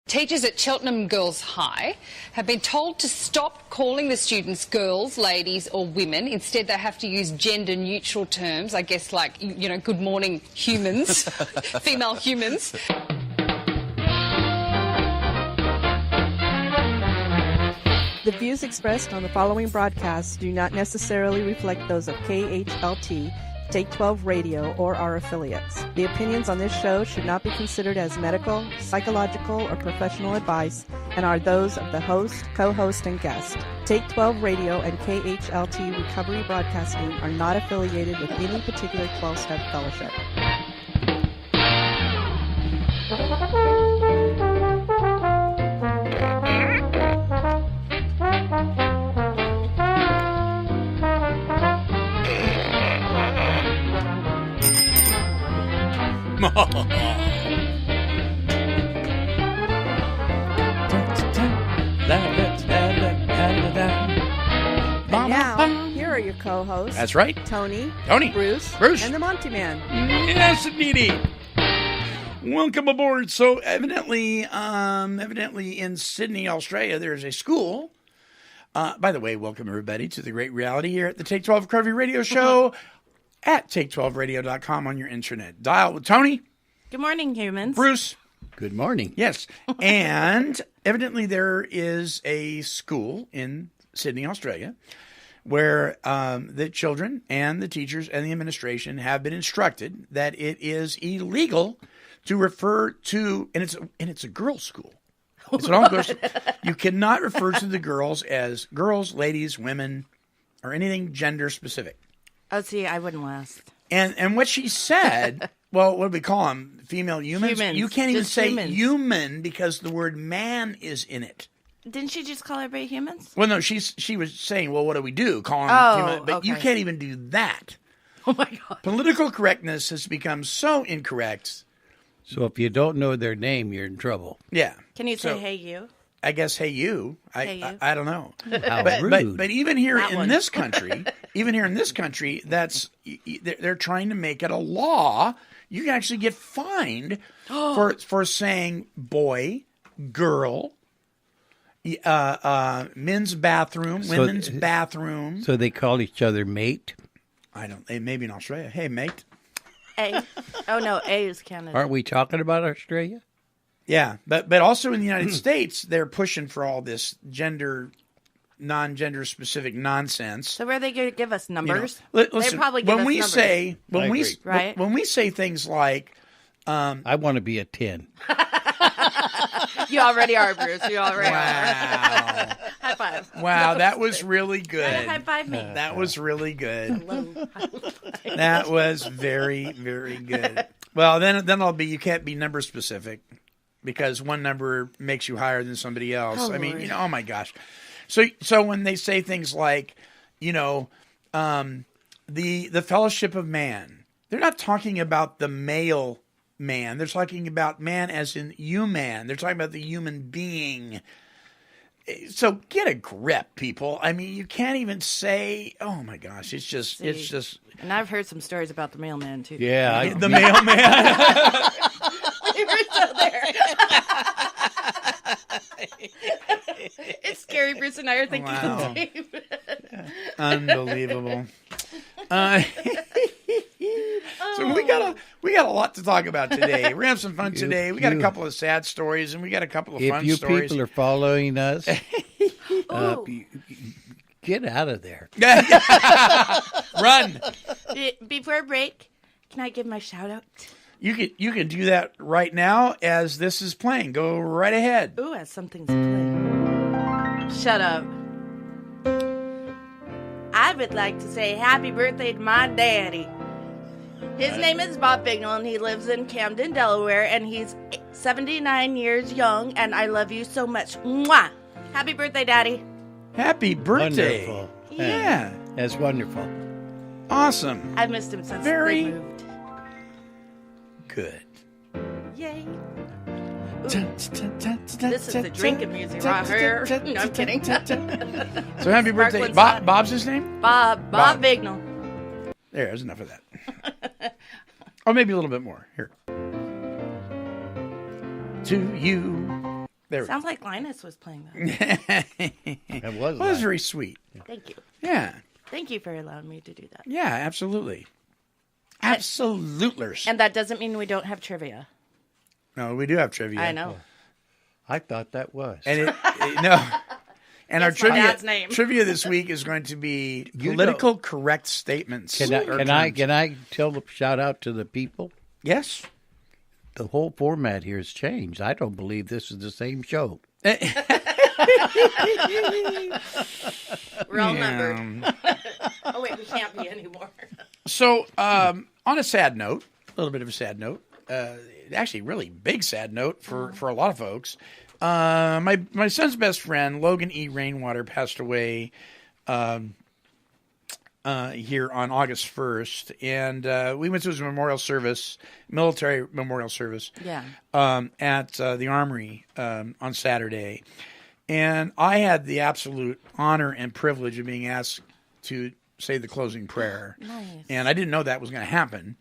Teachers at Cheltenham Girls High have been told to stop calling the students girls, ladies or women. Instead, they have to use gender-neutral terms, I guess like, you know, good morning humans, female humans. The views expressed on the following broadcasts do not necessarily reflect those of KHLT, Take 12 Radio, or our affiliates. The opinions on this show should not be considered as medical, psychological, or professional advice and are those of the host, co-host, and guest. Take 12 Radio and KHLT Recovery Broadcasting are not affiliated with any particular 12-step fellowship. And now, here are your co-hosts. That's right. Tony, Bruce, and the Monty Man. Yes, indeedy. Welcome aboard. So, evidently in Sydney, Australia, there's a school. By the way, welcome everybody to the great reality here at the Take 12 Recovery Radio Show at take12radio.com on your internet dial with Tony. Good morning, humans. Bruce. Good morning. Yes. And evidently there is a school in Sydney, Australia, where the children and the teachers and the administration have been instructed that it is illegal to refer to, and it's a girls' school. It's an all-girls. You cannot refer to the girls as girls, ladies, women, or anything gender specific. Oh, see, I wouldn't last. And what she said, well, what do we call them? Female humans? You can't even say human because the word man is in it. Didn't she just call everybody humans? Well, no, she was saying, well, what do we do? Call them human. But okay. You can't even do that. Oh, my God. Political correctness has become so incorrect. So if you don't know their name, you're in trouble. Yeah. Can you say, hey, you? I guess, hey, you. I don't know. How rude. But even here in this country, that's they're trying to make it a law. You can actually get fined for saying boy, girl, men's bathroom, women's bathroom. So they call each other mate? I don't. Maybe in Australia. Hey, mate. A. Oh, no, A is Canada. Aren't we talking about Australia? Yeah, but also in the United States, they're pushing for all this non-gender specific nonsense. So where are they going to give us numbers? Listen, they probably give us numbers. When we say things like, I want to be a 10. You already are, Bruce. You already are. High five. Wow, that was really good. High five me. That was really good. Hello. That was very, very good. Well, then it'll be you can't be number specific because one number makes you higher than somebody else. Oh, I mean, Lord. oh my gosh. So when they say things like, the fellowship of man, they're not talking about the male man. They're talking about man as in human. They're talking about the human being. So get a grip, people. I mean, you can't even say, oh my gosh, it's just. And I've heard some stories about the mailman, too. Yeah. The mailman. We're still there. It's scary. Bruce and I are thinking the same. Unbelievable. So we got a lot to talk about today. We're gonna have some fun today. We got a couple of sad stories and we got a couple of fun stories. If you people are following us, get out of there. Run. Before break, can I give my shout out? You can do that right now as this is playing. Go right ahead. Ooh, as something's playing. Shut up. I would like to say happy birthday to my daddy. His name is Bob Bignell, and he lives in Camden, Delaware, and he's 79 years young, and I love you so much. Mwah! Happy birthday, Daddy. Happy birthday. Wonderful. Yeah. That's wonderful. Awesome. I've missed him since Very they moved. Good. Yay. This is the drinking music right here. No, I'm kidding. So happy birthday. Bob's his name? Bob Bignell. There's enough of that. Or maybe a little bit more. Here. To you, There we Sounds like Linus was playing that. It was. Well, that's like- very sweet. Thank you. Yeah. Thank you for allowing me to do that. Yeah, absolutely. Absoluters. And that doesn't mean we don't have trivia. No, we do have trivia. I know. I thought that was. And no. And our That's my dad's name. trivia this week is going to be You political correct statements. Can I shout out to the people? Yes. The whole format here has changed. I don't believe this is the same show. We're all numbered. Oh, wait, we can't be anymore. So, on a sad note, a little bit of a sad note, actually, really big sad note for a lot of folks. My son's best friend, Logan E. Rainwater, passed away here on August 1st, and we went to his memorial service, military memorial service, Yeah. at the Armory on Saturday. And I had the absolute honor and privilege of being asked to say the closing prayer. Nice. And I didn't know that was going to happen.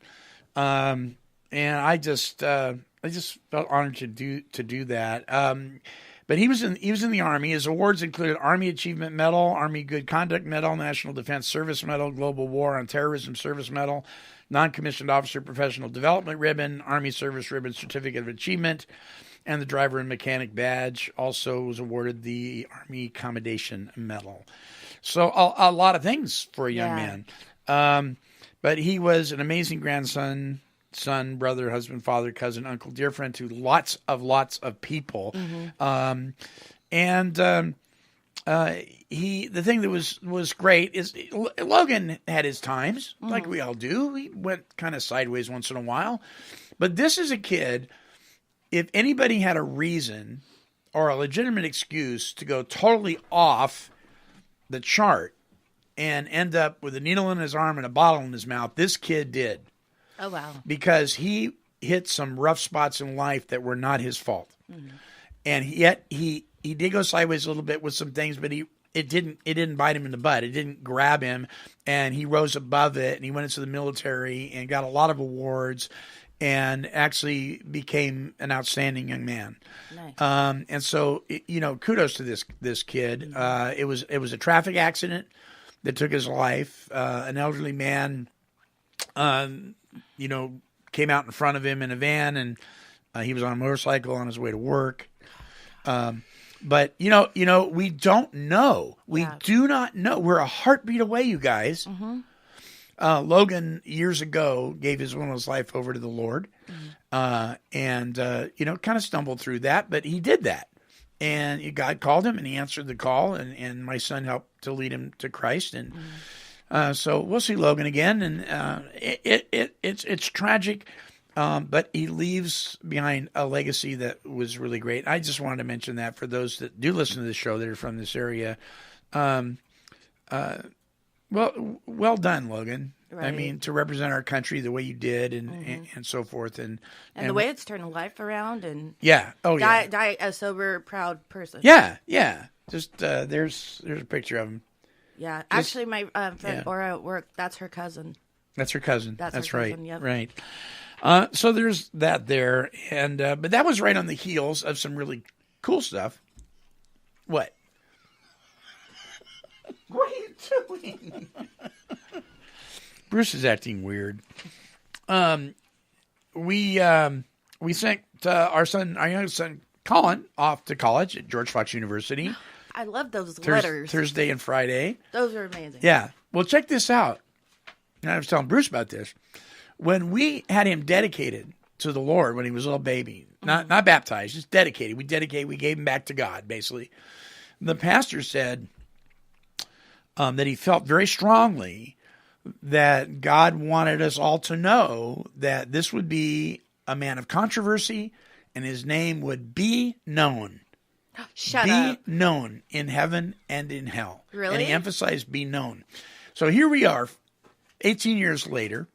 And I just felt honored to do that. But he was in the Army. His awards included Army Achievement Medal, Army Good Conduct Medal, National Defense Service Medal, Global War on Terrorism Service Medal, Non-Commissioned Officer Professional Development Ribbon, Army Service Ribbon Certificate of Achievement, and the Driver and Mechanic Badge. Also was awarded the Army Commendation Medal. So a lot of things for a young man. But he was an amazing grandson, son, brother, husband, father, cousin, uncle, dear friend to lots of people. The thing that was great is Logan had his times, like we all do. He went kind of sideways once in a while. But this is a kid, if anybody had a reason or a legitimate excuse to go totally off the chart and end up with a needle in his arm and a bottle in his mouth, this kid did. Oh, wow. Because he hit some rough spots in life that were not his fault. And yet he did go sideways a little bit with some things, but it didn't bite him in the butt. It didn't grab him, and he rose above it, and he went into the military and got a lot of awards and actually became an outstanding young man. Nice. And so, kudos to this kid. It was a traffic accident that took his life. An elderly man, came out in front of him in a van, and he was on a motorcycle on his way to work. But we don't know. We do not know. We're a heartbeat away, you guys. Logan years ago gave his one of his life over to the Lord, and kind of stumbled through that, but he did that, and God called him, and he answered the call, and my son helped to lead him to Christ, and so we'll see Logan again, and it's tragic, but he leaves behind a legacy that was really great. I just wanted to mention that for those that do listen to the show that are from this area. Well done, Logan. Right. I mean, to represent our country the way you did, and so forth, and the way it's turned life around, and die a sober, proud person. Yeah. Just there's a picture of him. Yeah, actually, my friend Aura at work, that's her cousin. That's her cousin. That's right. Cousin, yep. Right. So there's that there, and but that was right on the heels of some really cool stuff. What? What are you doing? Bruce is acting weird. We sent our youngest son Colin off to college at George Fox University. I love those letters. Thursday and Friday. Those are amazing. Yeah. Well, check this out. And I was telling Bruce about this. When we had him dedicated to the Lord when he was a little baby, not baptized, just dedicated. We gave him back to God, basically. The pastor said that he felt very strongly that God wanted us all to know that this would be a man of controversy and his name would be known. Shut up. Be known in heaven and in hell. Really? And he emphasized be known. So here we are, 18 years later.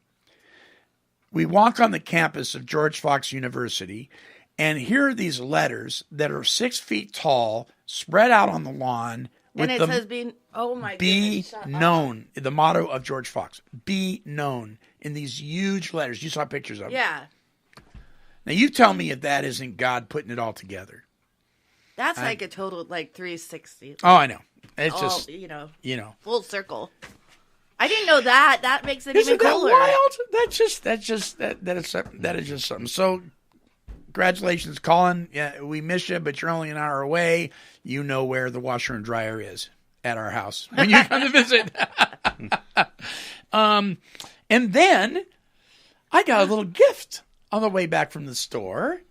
We walk on the campus of George Fox University, and here are these letters that are 6 feet tall, spread out on the lawn. And it says be, oh my be goodness, known. The motto of George Fox. Be known. In these huge letters. You saw pictures of them. Yeah. Now you tell me if that isn't God putting it all together. That's like a total, like, 360. Oh, I know. It's All, just, you know, full circle. I didn't know that. That makes it Isn't even that cooler. wild? That is something. So, congratulations, Colin. Yeah, we miss you, but you're only an hour away. You know where the washer and dryer is at our house when you come to visit. And then I got a little gift on the way back from the store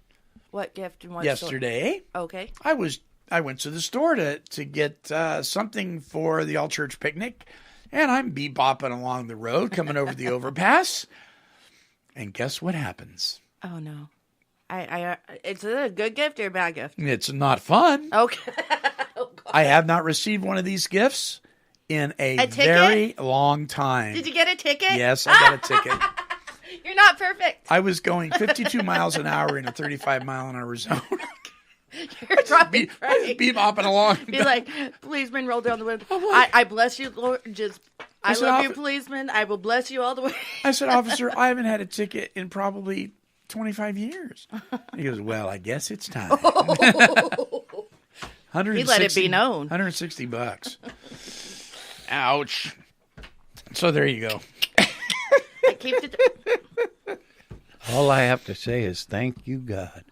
What gift and what yesterday. store? Okay. I went to the store to get something for the all church picnic. And I'm bebopping along the road, coming over the overpass. And guess what happens? Oh, no. It's a good gift or a bad gift? It's not fun. Okay. Oh, God. I have not received one of these gifts in a ticket? very long time. Did you get a ticket? Yes, I got a ticket. You're not perfect. I was going 52 miles an hour in a 35-mile-an-hour zone. You're probably I was right. bebopping along. Be like, policeman, roll down the window. I bless you, Lord. I said, love you, policeman. I will bless you all the way. I said, officer, I haven't had a ticket in probably 25 years. He goes, well, I guess it's time. He let it be known. $160. Ouch. So there you go. I keep it. All I have to say is thank you, God.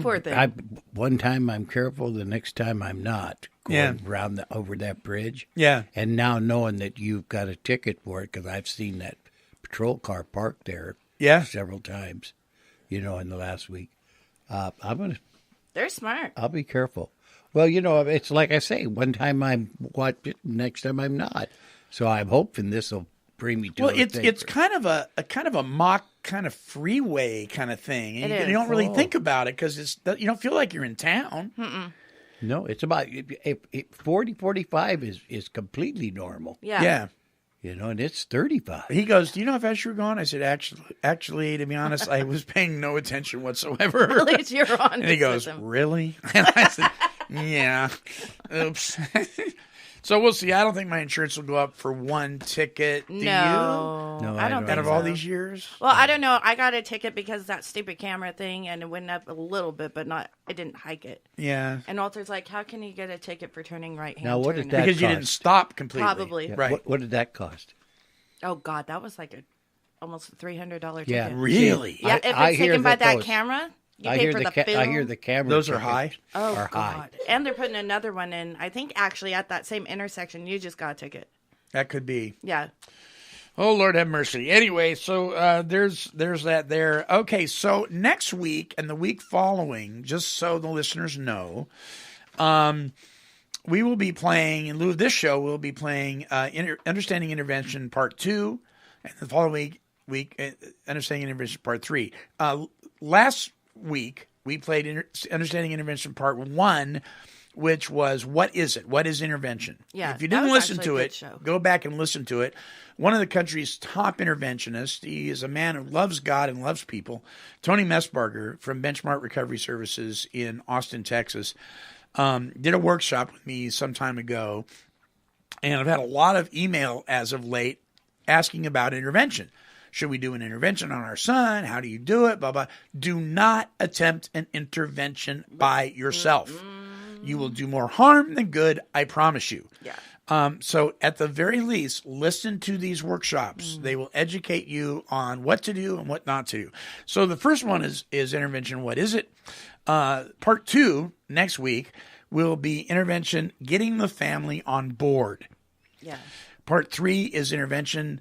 Poor thing. I one time I'm careful, the next time I'm not going Yeah. around over that bridge. Yeah. And now knowing that you've got a ticket for it, because I've seen that patrol car parked there Yeah. several times, in the last week. They're smart. I'll be careful. Well, it's like I say, one time I'm watching, next time I'm not. So I'm hoping this will bring me to. Well, it's kind of a mock kind of freeway kind of thing. And It you is. don't really think about it because you don't feel like you're in town. No, it's about 40, 45 is completely normal. Yeah. Yeah. And it's 35. He goes, "Do you know how fast you were going?" I said, "Actually, to be honest, I was paying no attention whatsoever." At least you're on. And he goes, "Really?" And I said, "Yeah. Oops." So we'll see. I don't think my insurance will go up for one ticket. Do No, No, I I don't don't. think you? Out of so. all these years? Well, I don't know. I got a ticket because of that stupid camera thing, and it went up a little bit, but not. I didn't hike it. Yeah. And Walter's like, "How can you get a ticket for turning right hand?" Now, what is turn?" that? Because you didn't cost? stop completely. Probably. Yeah, Right. What did that cost? Oh God, that was like almost a $300 ticket. Yeah. Really? Yeah, if I it's hear taken by that those- camera, you I pay hear for the the film. I hear the camera. Those are tickets high? Oh are God! high. And they're putting another one in. I think actually at that same intersection, you just got a ticket. That could be. Yeah. Oh, Lord have mercy. Anyway, so there's that there. Okay, so next week and the week following, just so the listeners know, we will be playing, in lieu of this show, we'll be playing Understanding Intervention Part 2, and the following week, Understanding Intervention Part 3. Last week, we played Understanding Intervention Part 1, which was, what is it? What is intervention? Yeah, If you that didn't was listen actually to a good it, show. go back and listen to it. One of the country's top interventionists, he is a man who loves God and loves people, Tony Messbarger from Benchmark Recovery Services in Austin, Texas, did a workshop with me some time ago, and I've had a lot of email as of late asking about intervention. Should we do an intervention on our son? How do you do it? Blah, blah. Do not attempt an intervention by yourself. You will do more harm than good, I promise you. Yeah. So at the very least, listen to these workshops. They will educate you on what to do and what not to do. So the first one is intervention. What is it? Part 2 next week will be intervention, getting the family on board. Yeah. Part 3 is intervention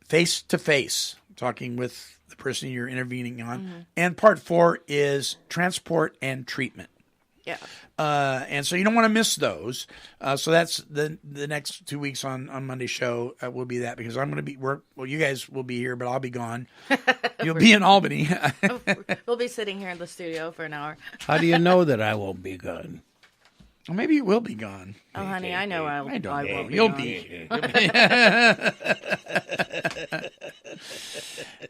face to face, talking with the person you're intervening on. And part 4 is transport and treatment. Yeah. And so you don't want to miss those. So that's the next 2 weeks on Monday's show will be that, because I'm going to be you guys will be here, but I'll be gone. You'll be in Albany. We'll be sitting here in the studio for an hour. How do you know that I won't be gone? Well, maybe you will be gone. Oh, honey, I know I won't. You'll gone. be.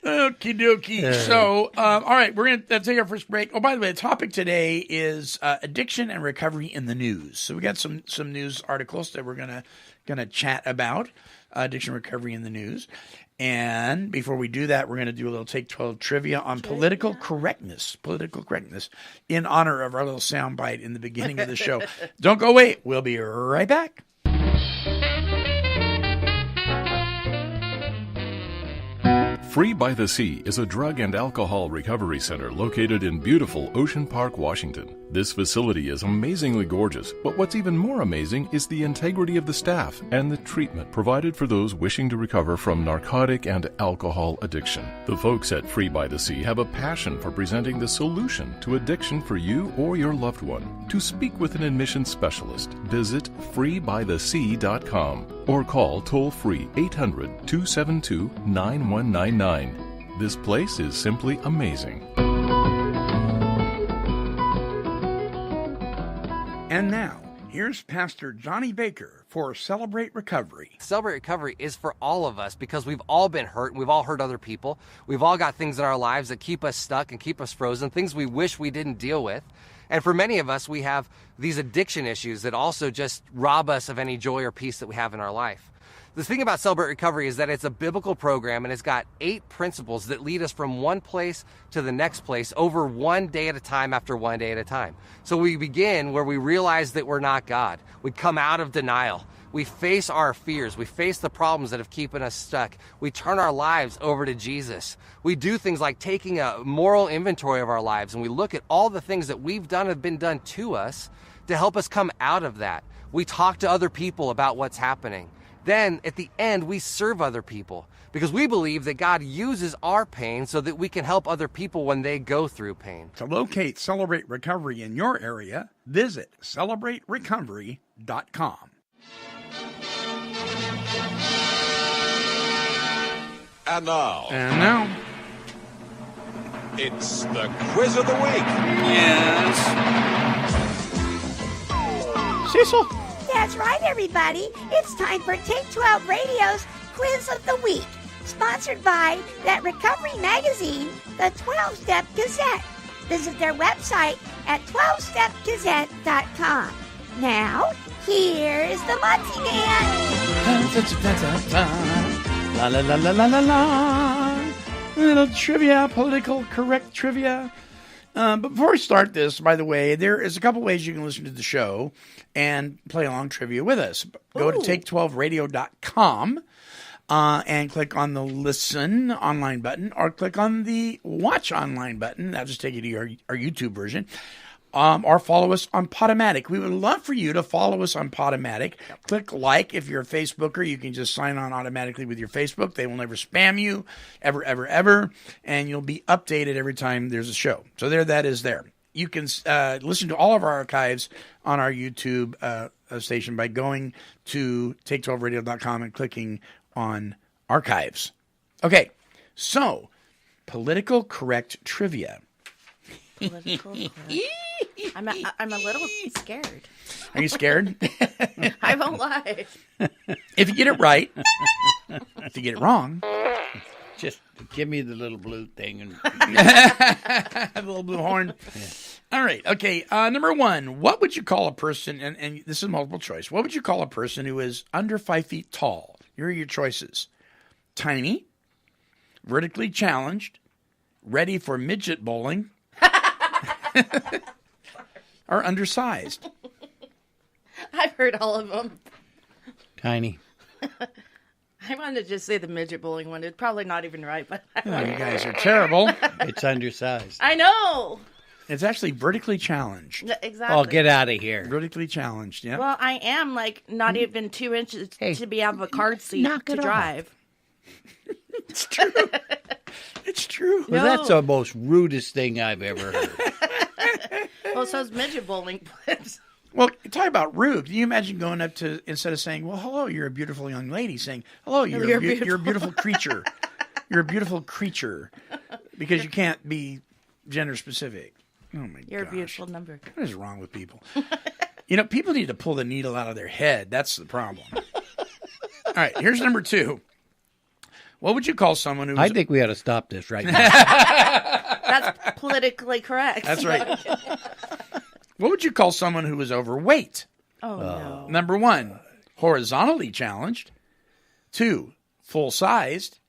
Okie dokie. So, all right, we're going to take our first break. Oh, by the way, the topic today is addiction and recovery in the news. So we got some news articles that we're gonna chat about, addiction recovery in the news. And before we do that, we're going to do a little Take 12 trivia on political correctness in honor of our little soundbite in the beginning of the show. Don't go away. We'll be right back. Free by the Sea is a drug and alcohol recovery center located in beautiful Ocean Park, Washington. This facility is amazingly gorgeous, but what's even more amazing is the integrity of the staff and the treatment provided for those wishing to recover from narcotic and alcohol addiction. The folks at Free by the Sea have a passion for presenting the solution to addiction for you or your loved one. To speak with an admission specialist, visit freebythesea.com or call toll-free 800-272-9199. This place is simply amazing. And now, here's Pastor Johnny Baker for Celebrate Recovery. Celebrate Recovery is for all of us because we've all been hurt and we've all hurt other people. We've all got things in our lives that keep us stuck and keep us frozen, things we wish we didn't deal with. And for many of us, we have these addiction issues that also just rob us of any joy or peace that we have in our life. The thing about Celebrate Recovery is that it's a biblical program and it's got 8 principles that lead us from one place to the next place over one day at a time after one day at a time. So we begin where we realize that we're not God. We come out of denial. We face our fears. We face the problems that have keeping us stuck. We turn our lives over to Jesus. We do things like taking a moral inventory of our lives and we look at all the things that we've done have been done to us to help us come out of that. We talk to other people about what's happening. Then, at the end, we serve other people because we believe that God uses our pain so that we can help other people when they go through pain. To locate Celebrate Recovery in your area, visit celebraterecovery.com. And now, it's the quiz of the week. Yes. Cecil. That's right, everybody. It's time for Take 12 Radio's Quiz of the Week, sponsored by that recovery magazine, the 12-Step Gazette. Visit their website at 12stepgazette.com. Now, here's the Monty Man. La la la la la la la. A little trivia, political correct trivia. But before we start this, by the way, there is a couple ways you can listen to the show and play along trivia with us. Go to take12radio.com and click on the listen online button or click on the watch online button. That'll just take you to our YouTube version. Or follow us on Podomatic. We would love for you to follow us on Podomatic. Click like. If you're a Facebooker, you can just sign on automatically with your Facebook. They will never spam you, ever, ever, ever. And you'll be updated every time there's a show. So there, that is there. You can listen to all of our archives on our YouTube station by going to take12radio.com and clicking on archives. Okay, so political correct trivia. Political correct. I'm a little scared. Are you scared? I won't lie. If you get it right, if you get it wrong, Just give me the little blue thing. And the little blue horn. Yeah. All right. Okay. Number 1, what would you call a person, and this is multiple choice, what would you call a person who is under 5 feet tall? Here are your choices. Tiny, vertically challenged, ready for midget bowling, or undersized. I've heard all of them. Tiny. I wanted to just say the midget bowling one. It's probably not even right, but Oh, you guys are terrible. It's undersized. I know. It's actually vertically challenged. Exactly. Oh, get out of here. Vertically challenged, yeah. Well, I am like not even 2 inches to be out of a car seat knock to it drive. It's true. It's true. Well, that's the most rudest thing I've ever heard. Well, so's midget bowling. Well, talk about rude. Can you imagine going up to, instead of saying, well, hello, you're a beautiful young lady, saying, hello, you're a beautiful creature. You're a beautiful creature. Because you can't be gender specific. Oh, my You're gosh. a beautiful number. What is wrong with people? You know, people need to pull the needle out of their head. That's the problem. All right, here's number 2. What would you call someone who's... I think we ought to stop this right now. That's politically correct. That's right. What would you call someone who is overweight? Oh, no. Number 1, horizontally challenged. 2, full-sized.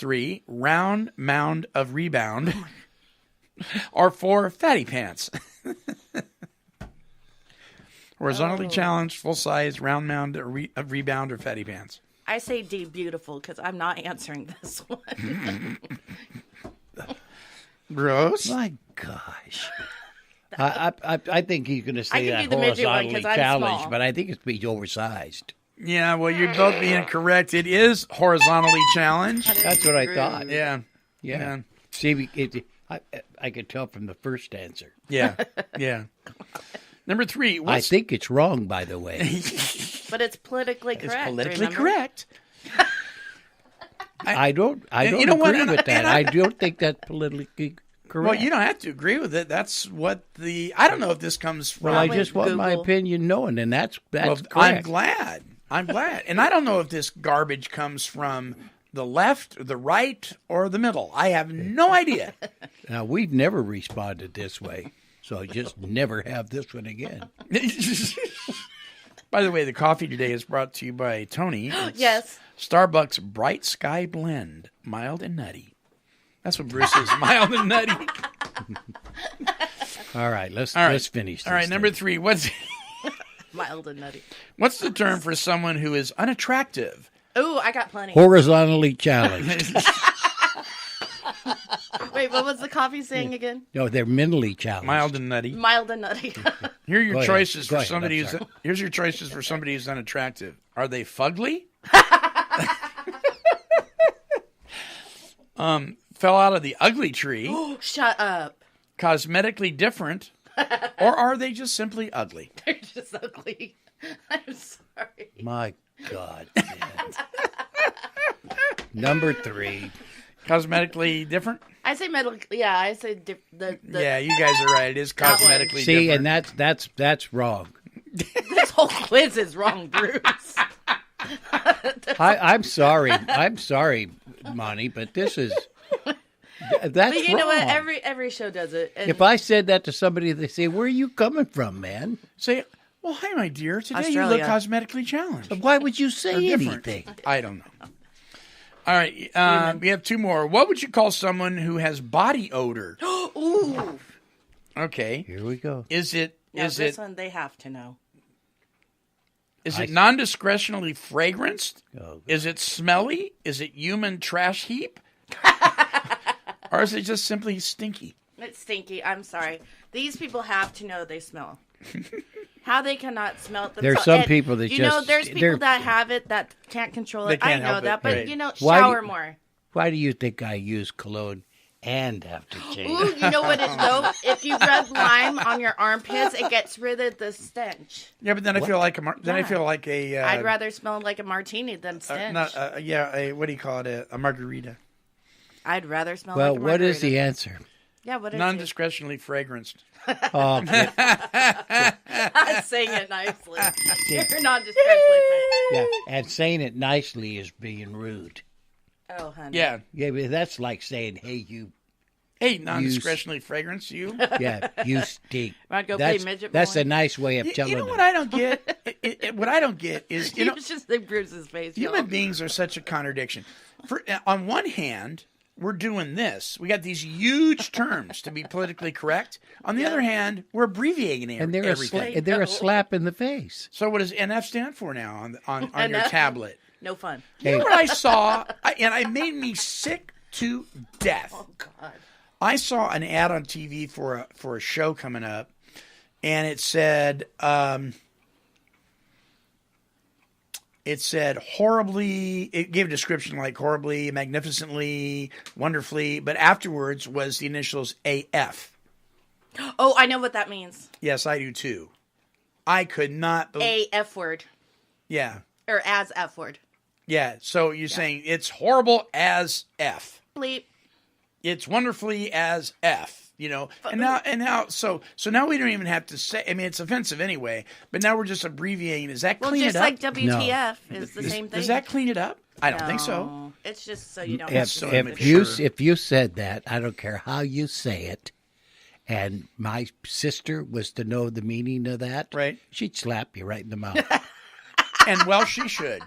3, round mound of rebound, or 4, fatty pants. Horizontally challenged, full size, round mound of rebound, or fatty pants. I say D, beautiful, because I'm not answering this one. Gross. My gosh. I think he's going to say I can that do the midget one horizontally 'cause I'm challenged, small. but I think it's being oversized. Yeah, well, you're both being correct. It is horizontally challenged. That's what I thought. Yeah. Yeah. See, I could tell from the first answer. Yeah. Yeah. Number 3. I think it's wrong, by the way. But it's politically correct. It's politically remember? correct. I don't you know what? agree with that. And I don't think that's politically correct. Well, you don't have to agree with it. That's what I don't know if this comes from. Well, I just want my Google. opinion known, and that's Well, correct. I'm glad. And I don't know if this garbage comes from the left, or the right, or the middle. I have no idea. Now, we've never responded this way, so just never have this one again. By the way, the coffee today is brought to you by Tony. It's Yes. Starbucks Bright Sky Blend, mild and nutty. That's what Bruce is, mild and nutty. All right, let's finish this. All right, number thing. 3. What's Mild and nutty. the term for someone who is unattractive? Ooh, I got plenty. Horizontally challenged. Wait, what was the coffee saying again? No, they're mentally challenged. Mild and nutty. Mild and nutty. Here are your Go ahead. choices Go for ahead. somebody I'm who's. sorry. Here's your choices for somebody who's unattractive. Are they fugly? Fell out of the ugly tree, Shut up. cosmetically different, or are they just simply ugly? They're just ugly. I'm sorry. My God. Man. Number 3. Cosmetically different? I say metal. Yeah, I say the Yeah, you guys are right. It is That one. cosmetically See, different. and that's wrong. This whole quiz is wrong, Bruce. I'm sorry. I'm sorry, Monty, but this is that's But you wrong. know what? Every show does it. And If I said that to somebody, they say, "Where are you coming from, man?" Say, well, hi, my dear. Today you Australia. look cosmetically challenged. Why would you Or say different. anything? I don't know. All right, we have 2 more. What would you call someone who has body odor? ooh, Okay. Here we go. Is it now is this it one they have to know. is it non-discretionally fragranced? Oh, Is it smelly? Is it human trash heap? Or is it just simply stinky? It's stinky. I'm sorry. These people have to know they smell. How they cannot smell it There's themselves. some And, people that you know, just- there's they're- people that have it that can't control They it. can't I know help that, it, but right. you know, Why do shower you- more. Why do you think I use cologne and have to change? Ooh, you know what it though? If you rub lime on your armpits, it gets rid of the stench. Yeah, but then I feel like I Yeah. feel like a. I'd rather smell like a martini than stench. What do you call it? A margarita. I'd rather smell Well, like a what is the margarita. answer? Yeah, what is Non-discretionally fragranced. Oh, okay. it? Saying it nicely. You're not just Yeah, and saying it nicely is being rude. Oh, honey. Yeah. Yeah, but that's like saying, "Hey, you." Hey, non-discretionally fragrance, you. Yeah, you stink. Wanna go play that's midget that's boy? a nice way of telling You know them. what I don't get? What I don't get is, You just think Bruce's face. human y'all. beings are such a contradiction. On one hand, we're doing this. We got these huge terms to be politically correct. On the other hand, we're abbreviating And they're everything. they're a slap in the face. So what does NF stand for now on your NF? tablet? No fun. You know what I saw? And it made me sick to death. Oh, God. I saw an ad on TV for a show coming up, and it said horribly. It gave a description like horribly, magnificently, wonderfully, but afterwards was the initials AF. Oh, I know what that means. Yes, I do too. I could not believe. A F word. Yeah, Or as F word. yeah. So you're saying it's horrible as F. Bleep. It's wonderfully as F, you know. And now so now we don't even have to say, I mean, it's offensive anyway, but now we're just abbreviating. Does that Well, clean just it up? like WTF is the same thing. Does that clean it up? I don't think so. No, it's just so you don't If, have so to. immature. if you said that, I don't care how you say it, and my sister was to know the meaning of that, Right. she'd slap you right in the mouth. And well, she should.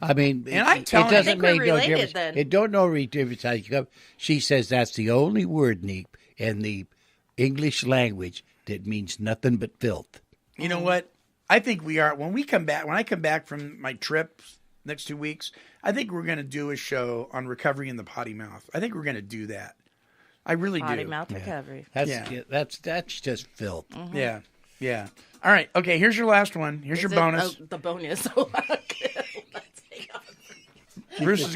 I mean, And I'm it telling you- doesn't I think we're make no related difference. then. It don't know difference how you come. She says that's the only word, Neep, in the English language that means nothing but filth. You know what? I think we are. When I come back from my trip next 2 weeks, I think we're going to do a show on recovery in the potty mouth. I think we're going to do that. I really Potty do. mouth recovery. That's just filth. Mm-hmm. Yeah. Yeah. All right. Okay. Here's your last one. Here's your bonus. The bonus. Let's take off. Bruce is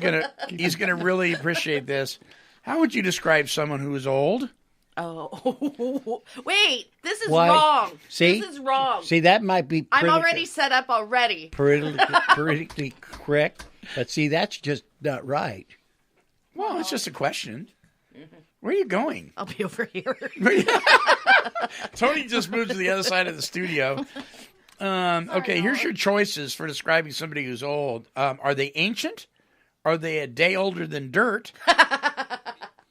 he's gonna really appreciate this. How would you describe someone who is old? Oh, wait. This is Why? wrong. See? This is wrong. See, that might be I'm already set up already. politically correct, but see, that's just not right. Well, it's just a question. Where are you going? I'll be over here. Tony just moved to the other side of the studio. Okay, here's your choices for describing somebody who's old. Are they ancient? Are they a day older than dirt?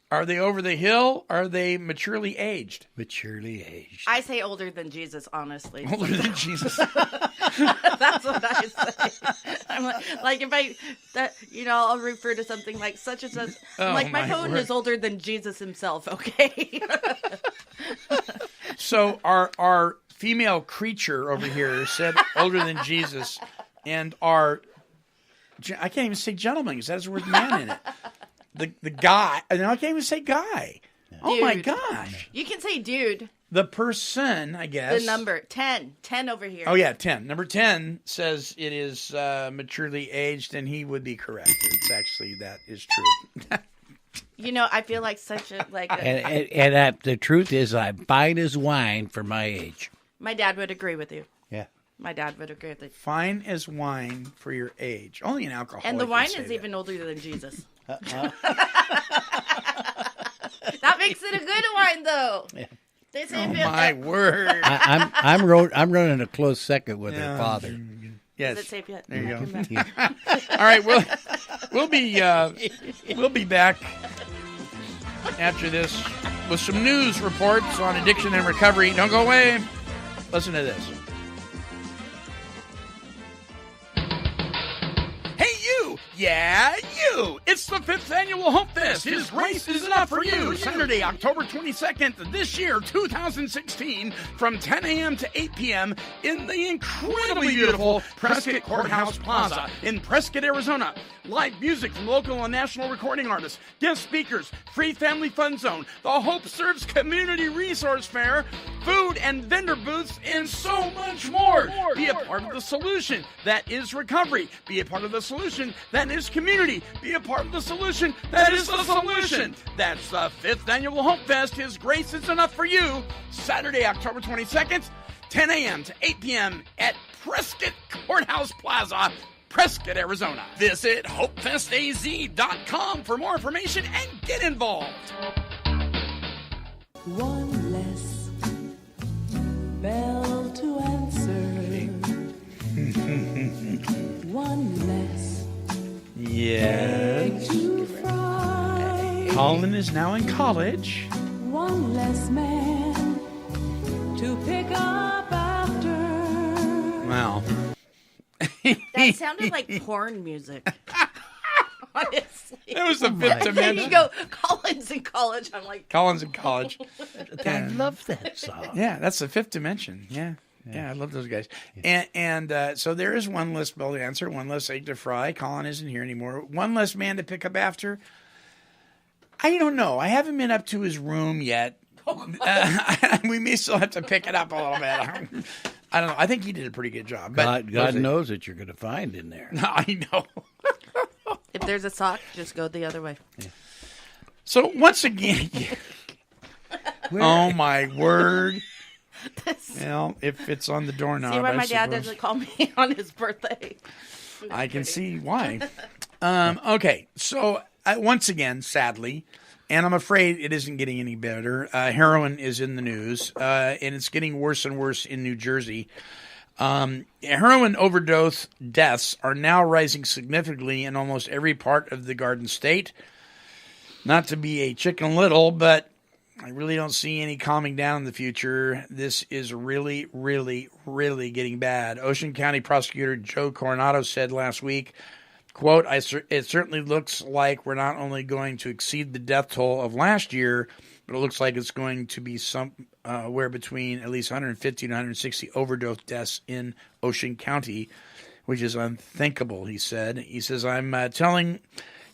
Are they over the hill? Are they maturely aged? Maturely aged. I say older than Jesus, honestly. Older than Jesus. That's what I say. I'm like if I'll refer to something like such and such. I'm like, my phone is older than Jesus himself, okay? So our female creature over here said older than Jesus, and I can't even say gentleman because that has the word man in it. The guy, and I can't even say guy. Dude. Oh my gosh. You can say dude. The person, I guess. The number 10 over here. Oh yeah, 10. Number 10 says it is maturely aged, and he would be correct. It's actually, that is true. I feel like such a and the truth is, I'm fine as wine for my age. My dad would agree with you. Yeah. My dad would agree with you. Fine as wine for your age. Only an alcoholic. And the wine is even older than Jesus. That makes it a good wine, though. Yeah. They say my word! I'm running a close second with her father. Yes. Is it safe yet? There you go. Yeah. All right, we'll be back after this with some news reports on addiction and recovery. Don't go away. Listen to this. Hey, you! Yeah, you! It's the 5th Annual Hope Fest. His grace is enough for you. Saturday, October 22nd, this year, 2016, from 10 a.m. to 8 p.m. in the incredibly beautiful Prescott Courthouse Plaza in Prescott, Arizona. Live music from local and national recording artists, guest speakers, free family fun zone, the Hope Serves Community Resource Fair, food and vendor booths, and so much more. Be a part of the solution that is recovery. Be a part of the solution that is community. Be a part of the solution that is the solution. That's the 5th Annual Hope Fest. His grace is enough for you. Saturday, October 22nd, 10 a.m. to 8 p.m. at Prescott Courthouse Plaza, Prescott, Arizona. Visit HopeFestAZ.com for more information and get involved. One less bell to answer. One less. Yes. To fry. Colin is now in college. One less man to pick up after. Wow. That sounded like porn music. Honestly. That was the 5th There dimension. you go. Colin's in college. I'm like, Colin's in college. I love that song. Yeah, that's the 5th dimension. Yeah, I love those guys. And so there is one less bell to answer, one less egg to fry. Colin isn't here anymore. One less man to pick up after. I don't know. I haven't been up to his room yet. We may still have to pick it up a little bit. I don't know. I think he did a pretty good job. But God knows what you're going to find in there. I know. if there's a sock, just go the other way. Yeah. So once again, oh my word. Well, if it's on the doorknob, See why I my dad suppose. doesn't call me on his birthday. I can see why. Okay, so once again, sadly, and I'm afraid it isn't getting any better, heroin is in the news, and it's getting worse and worse in New Jersey. Heroin overdose deaths are now rising significantly in almost every part of the Garden State. Not to be a Chicken Little, but I really don't see any calming down in the future. This is really, really, really getting bad. Ocean County Prosecutor Joe Coronado said last week, Quote, it certainly looks like we're not only going to exceed the death toll of last year, but it looks like it's going to be somewhere between at least 150 and 160 overdose deaths in Ocean County, which is unthinkable, he said. He says, I'm telling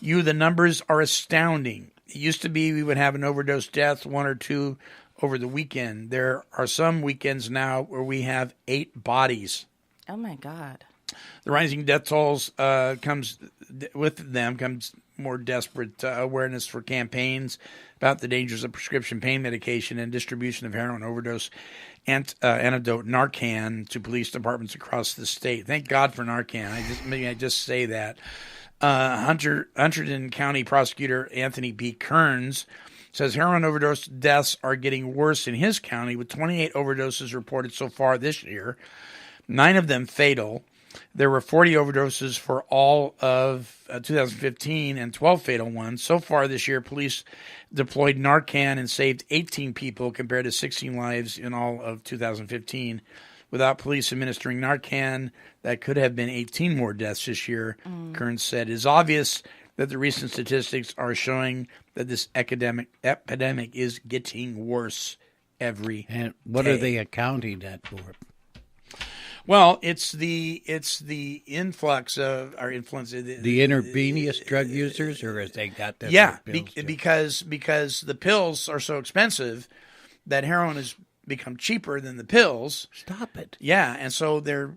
you the numbers are astounding. It used to be we would have an overdose death, 1 or 2 over the weekend. There are some weekends now where we have 8 bodies. Oh, my God. The rising death tolls comes more desperate awareness for campaigns about the dangers of prescription pain medication and distribution of heroin overdose antidote Narcan to police departments across the state. Thank God for Narcan. I just say that. Hunterdon County Prosecutor Anthony B. Kearns says heroin overdose deaths are getting worse in his county, with 28 overdoses reported so far this year, 9 of them fatal. There were 40 overdoses for all of 2015 and 12 fatal ones. So far this year, police deployed Narcan and saved 18 people compared to 16 lives in all of 2015. Without police administering Narcan, that could have been 18 more deaths this year, Kearns said. It is obvious that the recent statistics are showing that this epidemic is getting worse every And what day. are they accounting that for? Well, it's the influx of our influence. The intravenous drug users, or has they got that? Yeah, pills too? because the pills are so expensive that heroin has become cheaper than the pills. Stop it. Yeah, and so they're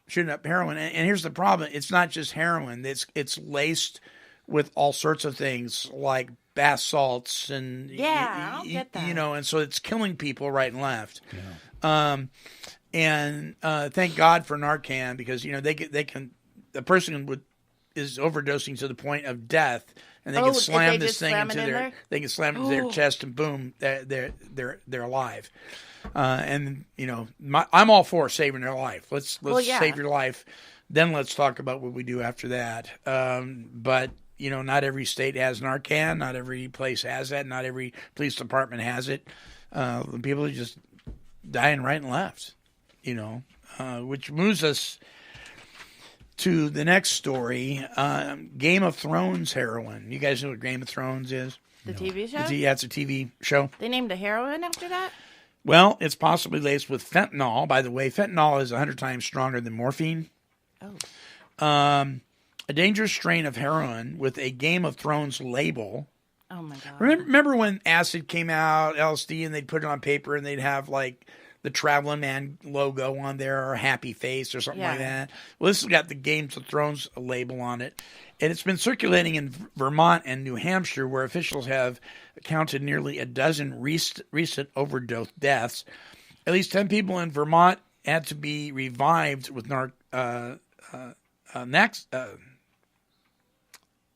shooting up heroin. And here's the problem: it's not just heroin; it's laced with all sorts of things like bath salts and Yeah, I don't get that. and so it's killing people right and left. Yeah. And thank God for Narcan, because the person is overdosing to the point of death, and they can slam this thing into their chest, and boom, they're alive. And I'm all for saving their life. Let's save your life, then let's talk about what we do after that. But not every state has Narcan, not every place has that, not every police department has it. People are just dying right and left. Which moves us to the next story, Game of Thrones heroin. You guys know what Game of Thrones is? The TV show? Yeah, it's a TV show. They named a heroin after that? Well, it's possibly laced with fentanyl. By the way, fentanyl is 100 times stronger than morphine. Oh. A dangerous strain of heroin with a Game of Thrones label. Oh, my God. Remember when acid came out, LSD, and they'd put it on paper and they'd have like the Traveling Man logo on there, or a happy face or something like that. Well, this has got the Game of Thrones label on it. And it's been circulating in Vermont and New Hampshire, where officials have counted nearly a dozen recent overdose deaths. At least 10 people in Vermont had to be revived with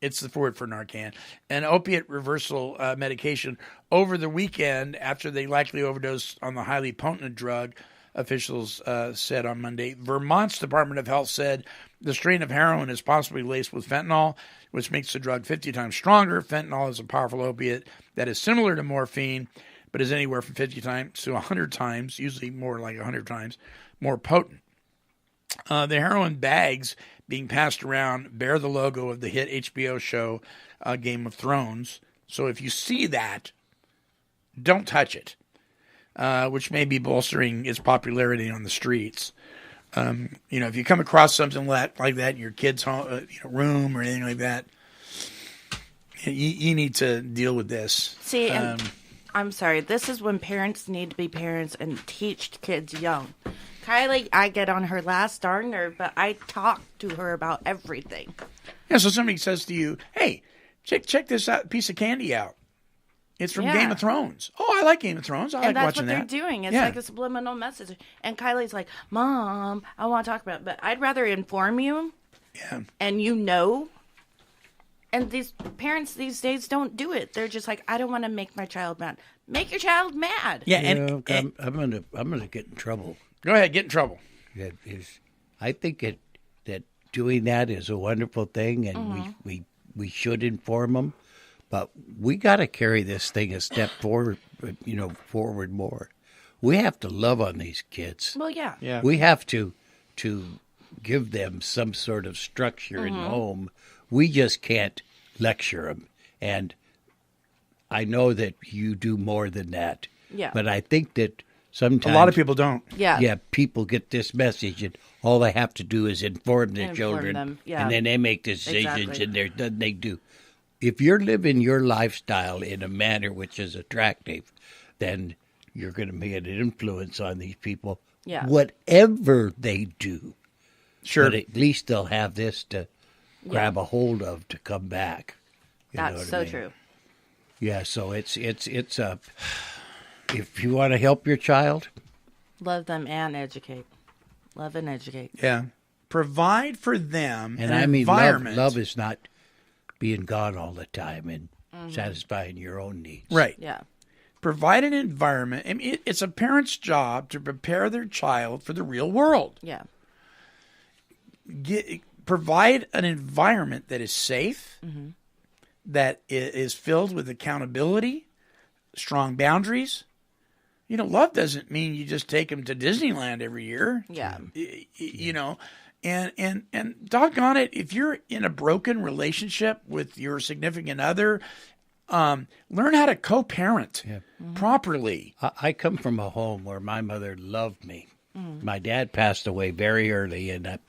it's the word for Narcan, an opiate reversal medication, over the weekend after they likely overdosed on the highly potent drug, officials said on Monday. Vermont's Department of Health said the strain of heroin is possibly laced with fentanyl, which makes the drug 50 times stronger. Fentanyl is a powerful opiate that is similar to morphine, but is anywhere from 50 times to 100 times, usually more like 100 times, more potent. The heroin bags being passed around bear the logo of the hit HBO show Game of Thrones. So if you see that, don't touch it, which may be bolstering its popularity on the streets. If you come across something like that in your kid's home, room or anything like that, you need to deal with this. See, and I'm sorry, this is when parents need to be parents and teach kids young. Kylie, I get on her last darn nerve, but I talk to her about everything. Yeah, so somebody says to you, hey, check this piece of candy out. It's from Game of Thrones. Oh, I like Game of Thrones. I like watching that. And that's what they're doing. It's like a subliminal message. And Kylie's like, Mom, I want to talk about it. But I'd rather inform you. Yeah. And And these parents these days don't do it. They're just like, I don't want to make my child mad. Make your child mad. Yeah, I'm gonna get in trouble. Go ahead, get in trouble. I think that doing that is a wonderful thing, and we should inform them. But we got to carry this thing a step forward, forward more. We have to love on these kids. Well, yeah. We have to give them some sort of structure in the home. We just can't lecture them. And I know that you do more than that. Yeah. But I think that sometimes A lot of people don't. Yeah. people get this message, and all they have to do is inform their Inform children, them, yeah. and then they make decisions, Exactly. and they're done. They do. If you're living your lifestyle in a manner which is attractive, then you're going to make an influence on these people, Yeah. whatever they do. Sure. But at least they'll have this to grab a hold of to come back. You know That's what I so mean? true. Yeah, so it's if you want to help your child, Love them and educate. Love and educate. Yeah. Provide for them and an I mean, environment. love is not being gone all the time and satisfying your own needs. Right. Yeah. Provide an environment. I mean, it's a parent's job to prepare their child for the real world. Yeah. Provide an environment that is safe, that is filled with accountability, strong boundaries. You know, love doesn't mean you just take them to Disneyland every year. Yeah. You know, and doggone it, if you're in a broken relationship with your significant other, learn how to co-parent properly. I come from a home where my mother loved me. My dad passed away very early, and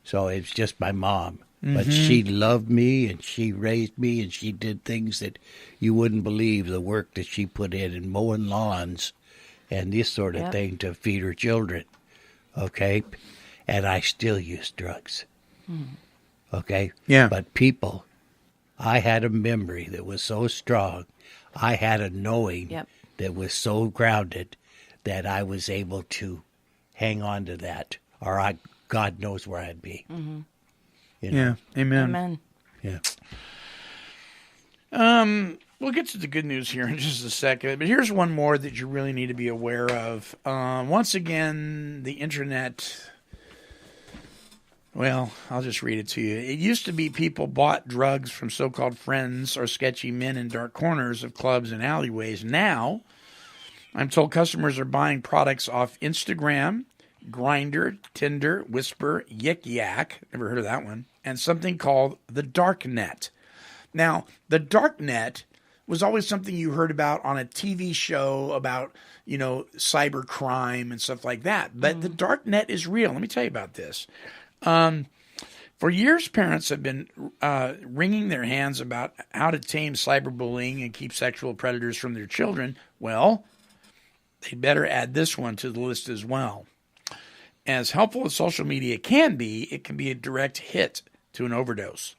so it's just my mom. But she loved me, and she raised me, and she did things that you wouldn't believe, the work that she put in mowing lawns and this sort of thing to feed her children. Okay? And I still use drugs. Okay? Yeah. But people, I had a memory that was so strong. I had a knowing that was so grounded that I was able to hang on to that, or God knows where I'd be. You know? Yeah. Amen. Amen. Yeah. We'll get to the good news here in just a second, but here's one more that you really need to be aware of. Once again, the internet. Well, I'll just read it to you. It used to be people bought drugs from so-called friends or sketchy men in dark corners of clubs and alleyways. Now, I'm told customers are buying products off Instagram, Grindr, Tinder, Whisper, Yik Yak, never heard of that one, and something called the dark net. Now, the dark net was always something you heard about on a TV show about, you know, cyber crime and stuff like that. But the dark net is real. Let me tell you about this. For years, parents have been wringing their hands about how to tame cyberbullying and keep sexual predators from their children. Well, they'd better add this one to the list as well. As helpful as social media can be, it can be a direct hit to an overdose,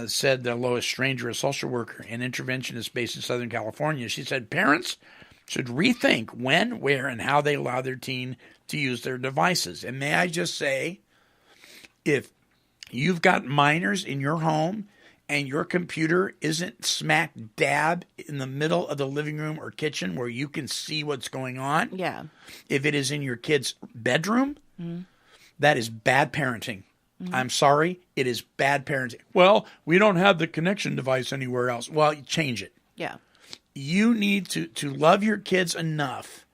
said Lois Stranger, a social worker and interventionist based in Southern California. She said parents should rethink when, where, and how they allow their teen to use their devices. And may I just say, if you've got minors in your home and your computer isn't smack dab in the middle of the living room or kitchen where you can see what's going on, if it is in your kid's bedroom, that is bad parenting. I'm sorry, it is bad parenting. Well, we don't have the connection device anywhere else. Well, change it. Yeah. You need to love your kids enough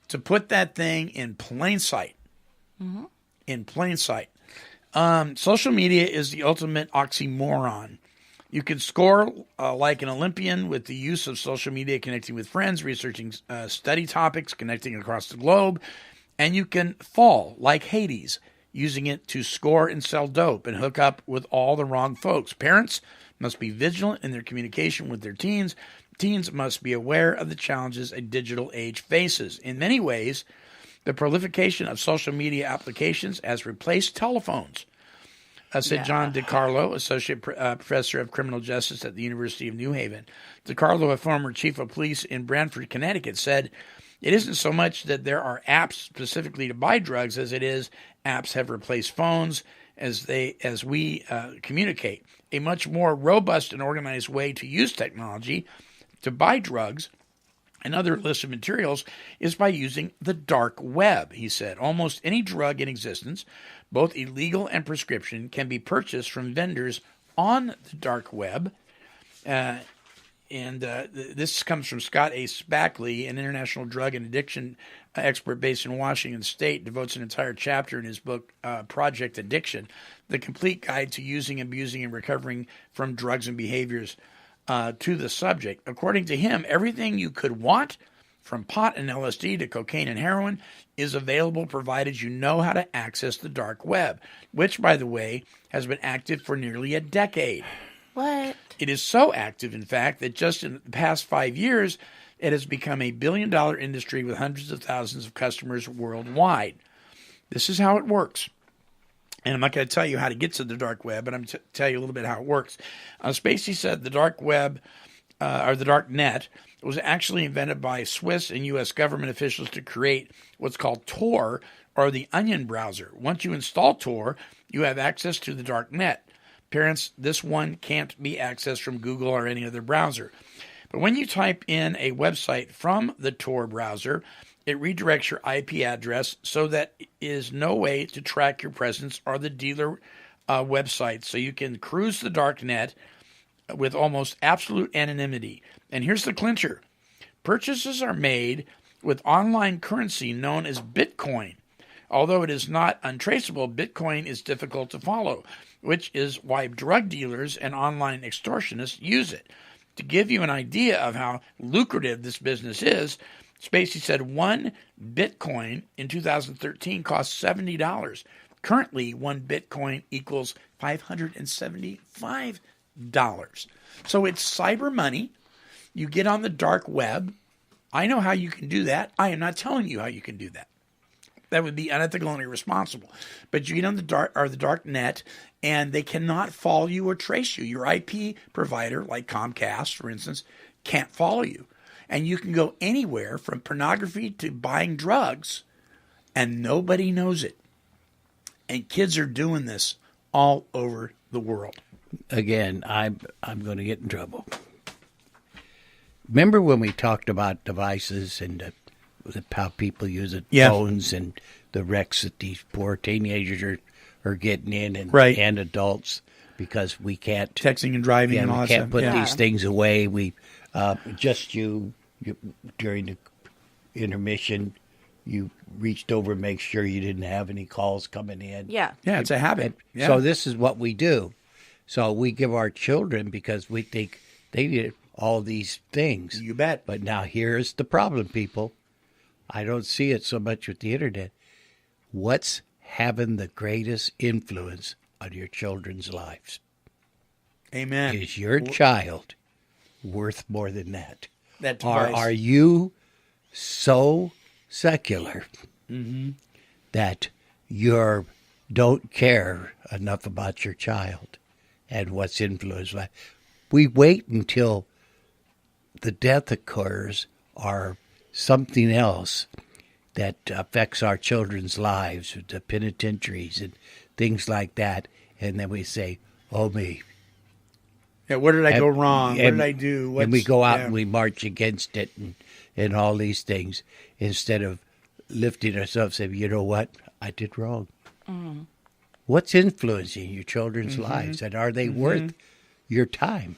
to put that thing in plain sight. In plain sight. Social media is the ultimate oxymoron. You can score like an Olympian with the use of social media, connecting with friends, researching study topics, connecting across the globe, and you can fall like Hades, using it to score and sell dope and hook up with all the wrong folks. Parents must be vigilant in their communication with their teens. Teens must be aware of the challenges a digital age faces. In many ways, the proliferation of social media applications has replaced telephones, said John DiCarlo, Associate Professor of Criminal Justice at the University of New Haven. DiCarlo, a former chief of police in Branford, Connecticut, said, "It isn't so much that there are apps specifically to buy drugs as it is apps have replaced phones as we communicate. A much more robust and organized way to use technology to buy drugs and other illicit materials is by using the dark web," he said. "Almost any drug in existence, both illegal and prescription, can be purchased from vendors on the dark web. this comes from Scott A. Spackley, an international drug and addiction expert based in Washington State, devotes an entire chapter in his book, Project Addiction, the complete guide to using, abusing, and recovering from drugs and behaviors to the subject. According to him, everything you could want, from pot and LSD to cocaine and heroin, is available provided you know how to access the dark web, which, by the way, has been active for nearly a decade. What? It is so active, in fact, that just in the past 5 years, it has become a billion-dollar industry with hundreds of thousands of customers worldwide. This is how it works. And I'm not going to tell you how to get to the dark web, but I'm going to tell you a little bit how it works. Spacey said the dark web, or the dark net, was actually invented by Swiss and U.S. government officials to create what's called Tor, or the Onion browser. Once you install Tor, you have access to the dark net. Parents, this one can't be accessed from Google or any other browser. But when you type in a website from the Tor browser, it redirects your IP address so that there is no way to track your presence or the dealer website, so you can cruise the dark net with almost absolute anonymity. And here's the clincher. Purchases are made with online currency known as Bitcoin. Although it is not untraceable, Bitcoin is difficult to follow, which is why drug dealers and online extortionists use it. To give you an idea of how lucrative this business is, Spacey said 1 Bitcoin in 2013 cost $70. Currently, 1 Bitcoin equals $575. So it's cyber money. You get on the dark web. I know how you can do that. I am not telling you how you can do that. That would be unethical and irresponsible. But you get on the dark net, and they cannot follow you or trace you. Your IP provider, like Comcast, for instance, can't follow you. And you can go anywhere from pornography to buying drugs, and nobody knows it. And kids are doing this all over the world. Again, I'm going to get in trouble. Remember when we talked about devices and how people use it, phones, and the wrecks that these poor teenagers are getting in, and adults, because we can't texting and driving and all that stuff. We can't put these things away. We you during the intermission, you reached over to make sure you didn't have any calls coming in. Yeah, it's a habit. Yeah. So this is what we do. So we give our children, because we think they need all these things. You bet. But now here's the problem, people. I don't see it so much with the internet. What's having the greatest influence on your children's lives? Amen. Is your child worth more than that? That device. Are you so secular that you don't care enough about your child and what's influenced by? We wait until the death occurs or something else that affects our children's lives, the penitentiaries and things like that, and then we say, "Oh me." Yeah, where did I go wrong? What did I do? And we go out and we march against it and all these things, instead of lifting ourselves and saying, you know what, I did wrong. Mm-hmm. What's influencing your children's lives? And are they worth your time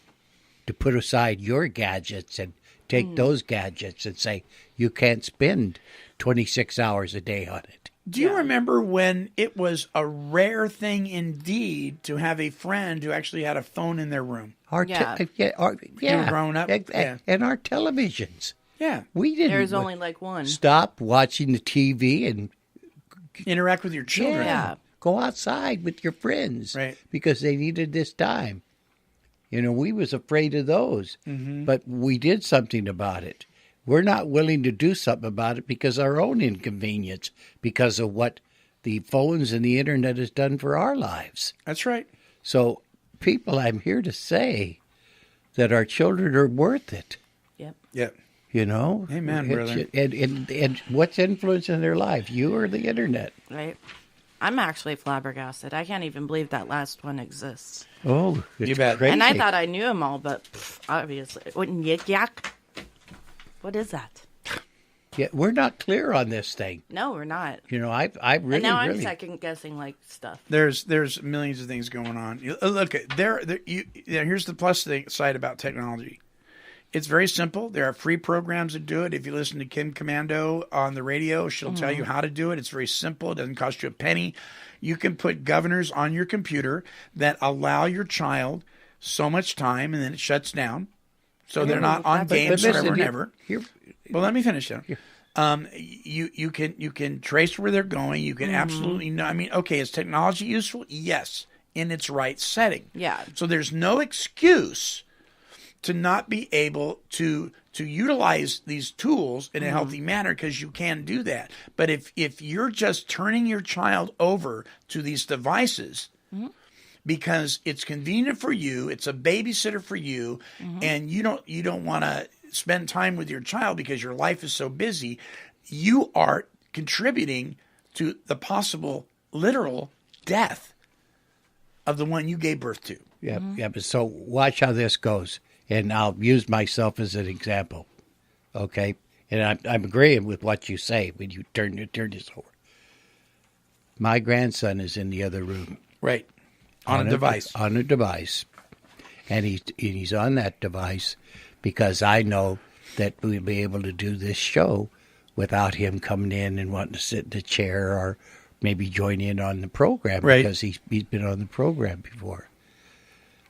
to put aside your gadgets and take those gadgets and say, you can't spend 26 hours a day on it? Do you remember when it was a rare thing indeed to have a friend who actually had a phone in their room? You were growing up. And our televisions. Yeah. We didn't. There's only like one. Stop watching the TV and interact with your children. Yeah. Go outside with your friends. Right. Because they needed this time. You know, we was afraid of those. But we did something about it. We're not willing to do something about it because of our own inconvenience, because of what the phones and the internet has done for our lives. That's right. So, people, I'm here to say that our children are worth it. Yep. You know? Amen, brother. And what's influencing their life? You or the internet? Right. I'm actually flabbergasted. I can't even believe that last one exists. Oh, it's you bet. Crazy. And I thought I knew them all, but obviously, wouldn't yik yak? What is that? Yeah, we're not clear on this thing. No, we're not. You know, I really, and now I'm really... second guessing like stuff. There's millions of things going on. Look, here's the plus side about technology. It's very simple. There are free programs that do it. If you listen to Kim Commando on the radio, she'll tell you how to do it. It's very simple. It doesn't cost you a penny. You can put governors on your computer that allow your child so much time, and then it shuts down. So they're not on games forever and ever. Well, let me finish that. You can trace where they're going. You can absolutely know. I mean, okay, is technology useful? Yes, in its right setting. Yeah. So there's no excuse to not be able to utilize these tools in a healthy manner, because you can do that. But if you're just turning your child over to these devices because it's convenient for you, it's a babysitter for you, and you don't want to spend time with your child because your life is so busy, you are contributing to the possible literal death of the one you gave birth to. Yeah, yeah. But so watch how this goes, and I'll use myself as an example, okay? And I'm agreeing with what you say when you turn this over. My grandson is in the other room, right, on a device, and he's on that device because I know that we'll be able to do this show without him coming in and wanting to sit in the chair or maybe join in on the program, right, because he's been on the program before.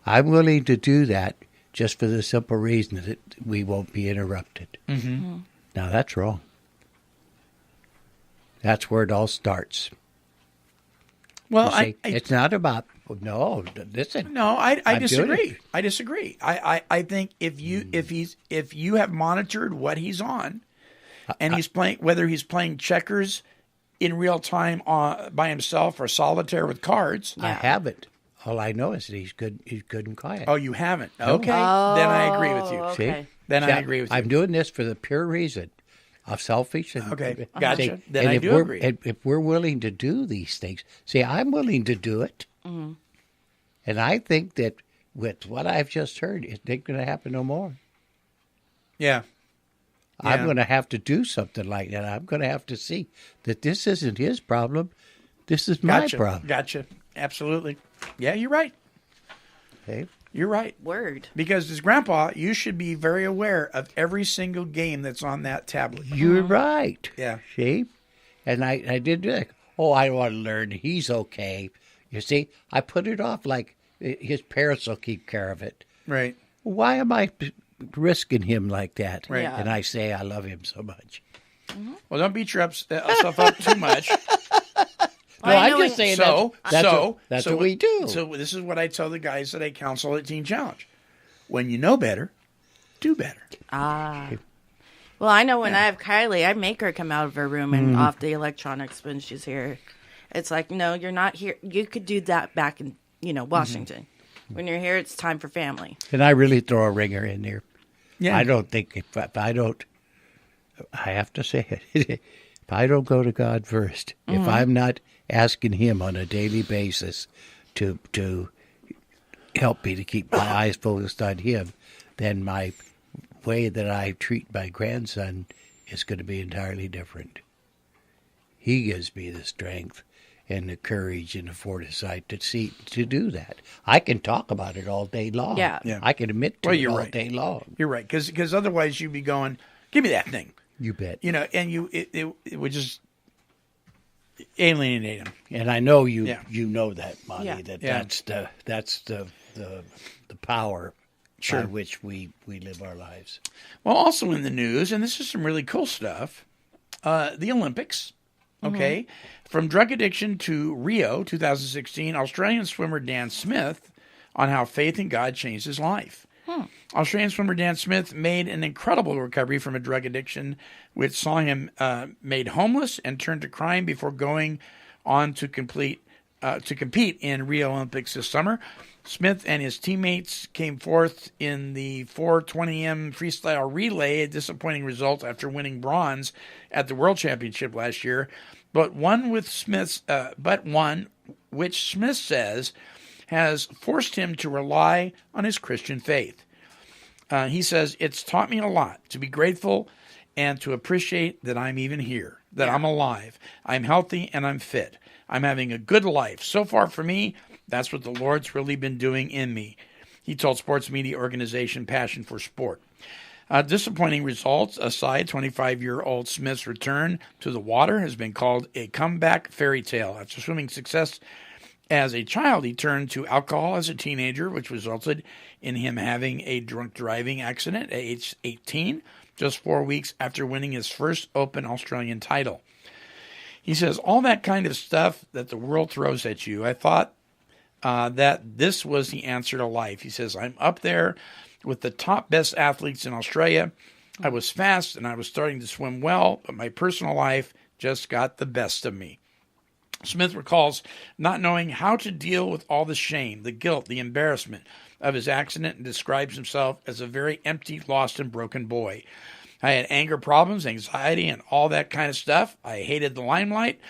I'm willing to do that just for the simple reason that we won't be interrupted. Now, that's wrong. That's where it all starts. Well, it's not about, no, listen. No, I disagree. I disagree. I think if you have monitored what he's on, and he's playing, whether he's playing checkers in real time by himself or solitaire with cards. I haven't. All I know is that he's good and quiet. Oh, you haven't? No. Okay. Then I agree with you. Okay. See? Then I agree with you. I'm doing this for the pure reason of selfish. And, okay, gotcha. See, then I do agree. If we're willing to do these things, see, I'm willing to do it. And I think that with what I've just heard, it ain't going to happen no more. Yeah. I'm going to have to do something like that. I'm going to have to see that this isn't his problem. This is my problem. Gotcha. Absolutely. Yeah, you're right. Okay. You're right. Word. Because as grandpa, you should be very aware of every single game that's on that tablet. You're right. Yeah. See? And I did that. Oh, I want to learn. He's okay. You see, I put it off like his parents will keep care of it. Right. Why am I risking him like that? Right. And I say I love him so much. Well, don't beat yourself up too much. No, I'm just saying that's what we do. So this is what I tell the guys that I counsel at Teen Challenge. When you know better, do better. Well, I know when I have Kylie, I make her come out of her room and off the electronics when she's here. It's like, no, you're not here. You could do that back in, Washington. When you're here, it's time for family. And I really throw a ringer in there. Yeah. I don't think if I don't, I have to say it. If I don't go to God first, if I'm not asking Him on a daily basis to help me to keep my eyes focused on Him, then my way that I treat my grandson is going to be entirely different. He gives me the strength and the courage and the foresight to do that. I can talk about it all day long. Yeah. I can admit to it all right. day long. You're right, because otherwise you'd be going, give me that thing. You bet. And it would just alienate him. And I know you know that, Monty, Yeah. that's the power Sure. by which we live our lives. Well, also in the news, and this is some really cool stuff, the Olympics, okay? From drug addiction to Rio 2016, Australian swimmer Dan Smith on how faith in God changed his life. Australian swimmer Dan Smith made an incredible recovery from a drug addiction, which saw him made homeless and turned to crime before going on to compete in Rio Olympics this summer. Smith and his teammates came fourth in the 420m freestyle relay, a disappointing result after winning bronze at the World Championship last year, but one which Smith says has forced him to rely on his Christian faith. He says, it's taught me a lot to be grateful and to appreciate that I'm even here, that I'm alive, I'm healthy, and I'm fit. I'm having a good life. So far for me, that's what the Lord's really been doing in me, he told sports media organization Passion for Sport. Disappointing results aside, 25-year-old Smith's return to the water has been called a comeback fairy tale. After swimming success as a child, he turned to alcohol as a teenager, which resulted in him having a drunk driving accident at age 18, just 4 weeks after winning his first Open Australian title. He says, all that kind of stuff that the world throws at you, I thought that this was the answer to life. He says, I'm up there with the top best athletes in Australia. I was fast and I was starting to swim well, but my personal life just got the best of me. Smith recalls not knowing how to deal with all the shame, the guilt, the embarrassment of his accident, and describes himself as a very empty, lost, and broken boy. I had anger problems, anxiety, and all that kind of stuff. I hated the limelight,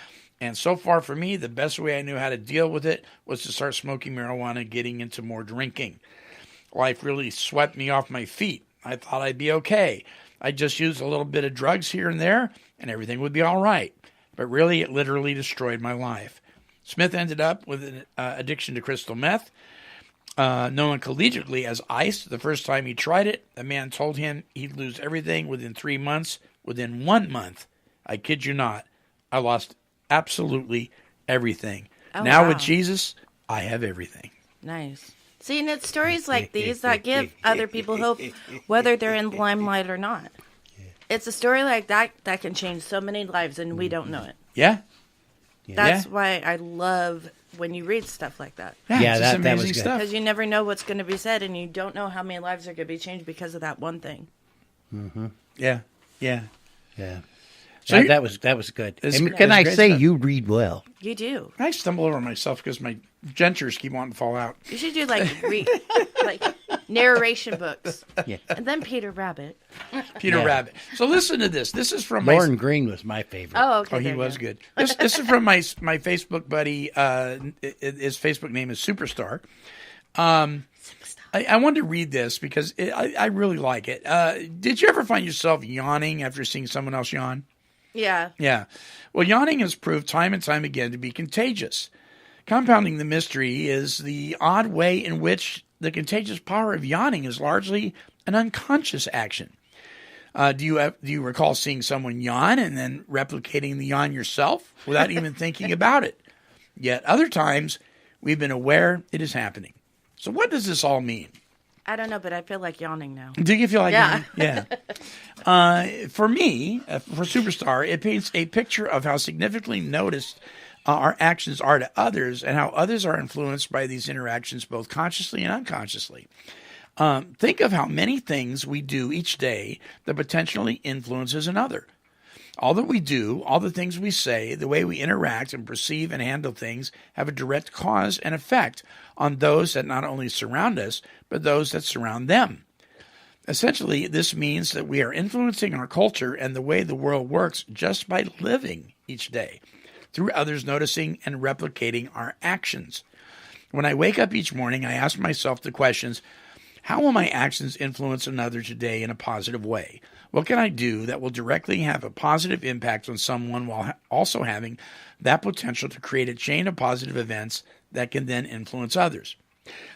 and so far for me, the best way I knew how to deal with it was to start smoking marijuana and getting into more drinking. Life really swept me off my feet. I thought I'd be okay. I'd just use a little bit of drugs here and there, and everything would be all right. But really, it literally destroyed my life. Smith ended up with an addiction to crystal meth, known collegiately as ice. The first time he tried it, a man told him he'd lose everything within 3 months. Within 1 month, I kid you not, I lost absolutely everything. Now with Jesus, I have everything. Nice. See, and it's stories like these that give other people hope, whether they're in the limelight or not. It's a story like that that can change so many lives, and we don't know it. Yeah. That's why I love when you read stuff like that. Yeah, that was amazing good. stuff. Because you never know what's going to be said, and you don't know how many lives are going to be changed because of that one thing. Mm-hmm. Yeah. Yeah. So that was good. It's- And yeah, can it's I great say stuff. you read well? You do. I stumble over myself because my dentures keep wanting to fall out. You should do like narration books. Yeah. And then Peter Rabbit. Peter Yeah. Rabbit. So listen to this. This is from Lauren Green was my favorite. Oh, okay. Oh, he there you was go. good. This is from my Facebook buddy. His Facebook name is Superstar. I wanted to read this because I really like it. Did you ever find yourself yawning after seeing someone else yawn? Yeah. Yeah. Well, yawning has proved time and time again to be contagious. Compounding the mystery is the odd way in which the contagious power of yawning is largely an unconscious action. Do you recall seeing someone yawn and then replicating the yawn yourself without even thinking about it? Yet other times, we've been aware it is happening. So what does this all mean? I don't know, but I feel like yawning now. Do you feel like Yeah. yawning? Yeah. For me, for Superstar, it paints a picture of how significantly noticed our actions are to others and how others are influenced by these interactions both consciously and unconsciously. Think of how many things we do each day that potentially influences another. All that we do, all the things we say, the way we interact and perceive and handle things have a direct cause and effect on those that not only surround us, but those that surround them. Essentially, this means that we are influencing our culture and the way the world works just by living each day, through others noticing and replicating our actions. When I wake up each morning, I ask myself the questions, how will my actions influence another today in a positive way? What can I do that will directly have a positive impact on someone while also having that potential to create a chain of positive events that can then influence others?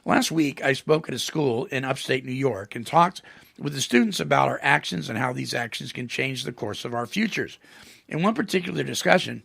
Last week, I spoke at a school in upstate New York and talked with the students about our actions and how these actions can change the course of our futures. In one particular discussion,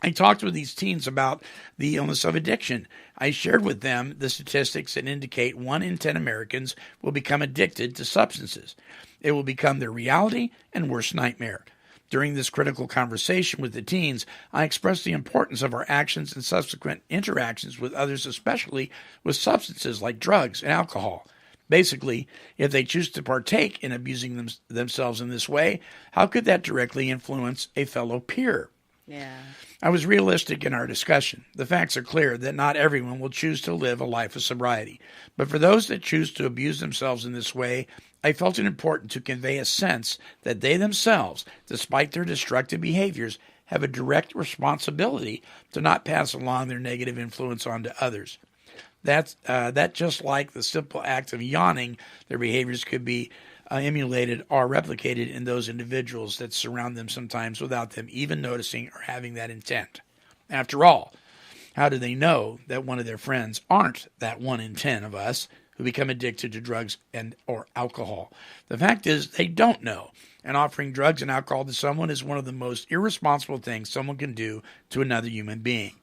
I talked with these teens about the illness of addiction. I shared with them the statistics that indicate 1 in 10 Americans will become addicted to substances. It will become their reality and worst nightmare. During this critical conversation with the teens, I expressed the importance of our actions and subsequent interactions with others, especially with substances like drugs and alcohol. Basically, if they choose to partake in abusing themselves in this way, how could that directly influence a fellow peer? Yeah. I was realistic in our discussion. The facts are clear that not everyone will choose to live a life of sobriety. But for those that choose to abuse themselves in this way, I felt it important to convey a sense that they themselves, despite their destructive behaviors, have a direct responsibility to not pass along their negative influence on to others. That just like the simple act of yawning, their behaviors could be emulated or replicated in those individuals that surround them sometimes without them even noticing or having that intent. After all, how do they know that one of their friends aren't that 1 in 10 of us who become addicted to drugs and or alcohol. The fact is they don't know. And offering drugs and alcohol to someone is one of the most irresponsible things someone can do to another human being.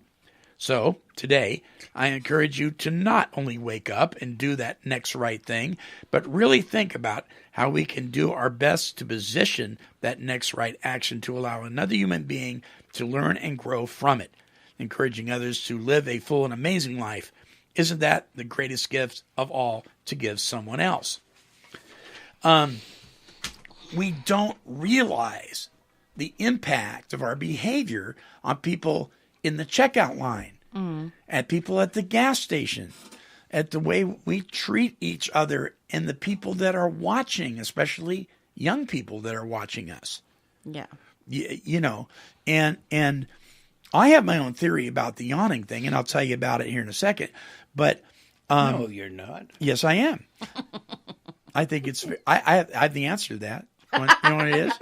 So today, I encourage you to not only wake up and do that next right thing, but really think about how we can do our best to position that next right action to allow another human being to learn and grow from it, encouraging others to live a full and amazing life. Isn't that the greatest gift of all to give someone else? We don't realize the impact of our behavior on people in the checkout line, at people at the gas station, at the way we treat each other and the people that are watching, especially young people that are watching us. Yeah. You know, and I have my own theory about the yawning thing, and I'll tell you about it here in a second. But no, you're not. Yes, I am. I think it's. I have the answer to that. You know what it is?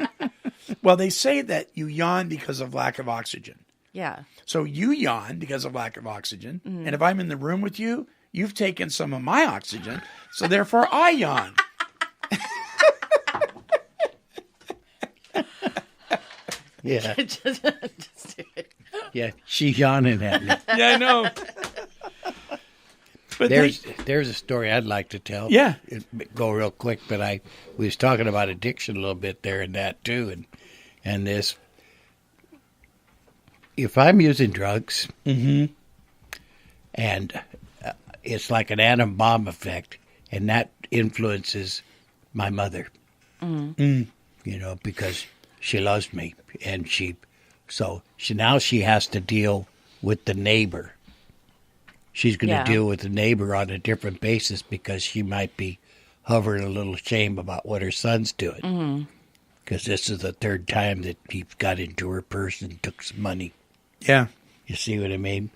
Well, they say that you yawn because of lack of oxygen. Yeah. So you yawn because of lack of oxygen, and if I'm in the room with you, you've taken some of my oxygen, so therefore I yawn. Yeah. Just do it. Yeah, she's yawning at me. Yeah, I know. But There's a story I'd like to tell. Yeah. Go real quick, but we was talking about addiction a little bit there and that too, and this. If I'm using drugs, and it's like an atom bomb effect, and that influences my mother, you know, because she loves me, and so now she has to deal with the neighbor. She's going to deal with the neighbor on a different basis because she might be hovering a little shame about what her son's doing. Because this is the third time that he got into her purse and took some money. Yeah. You see what I mean?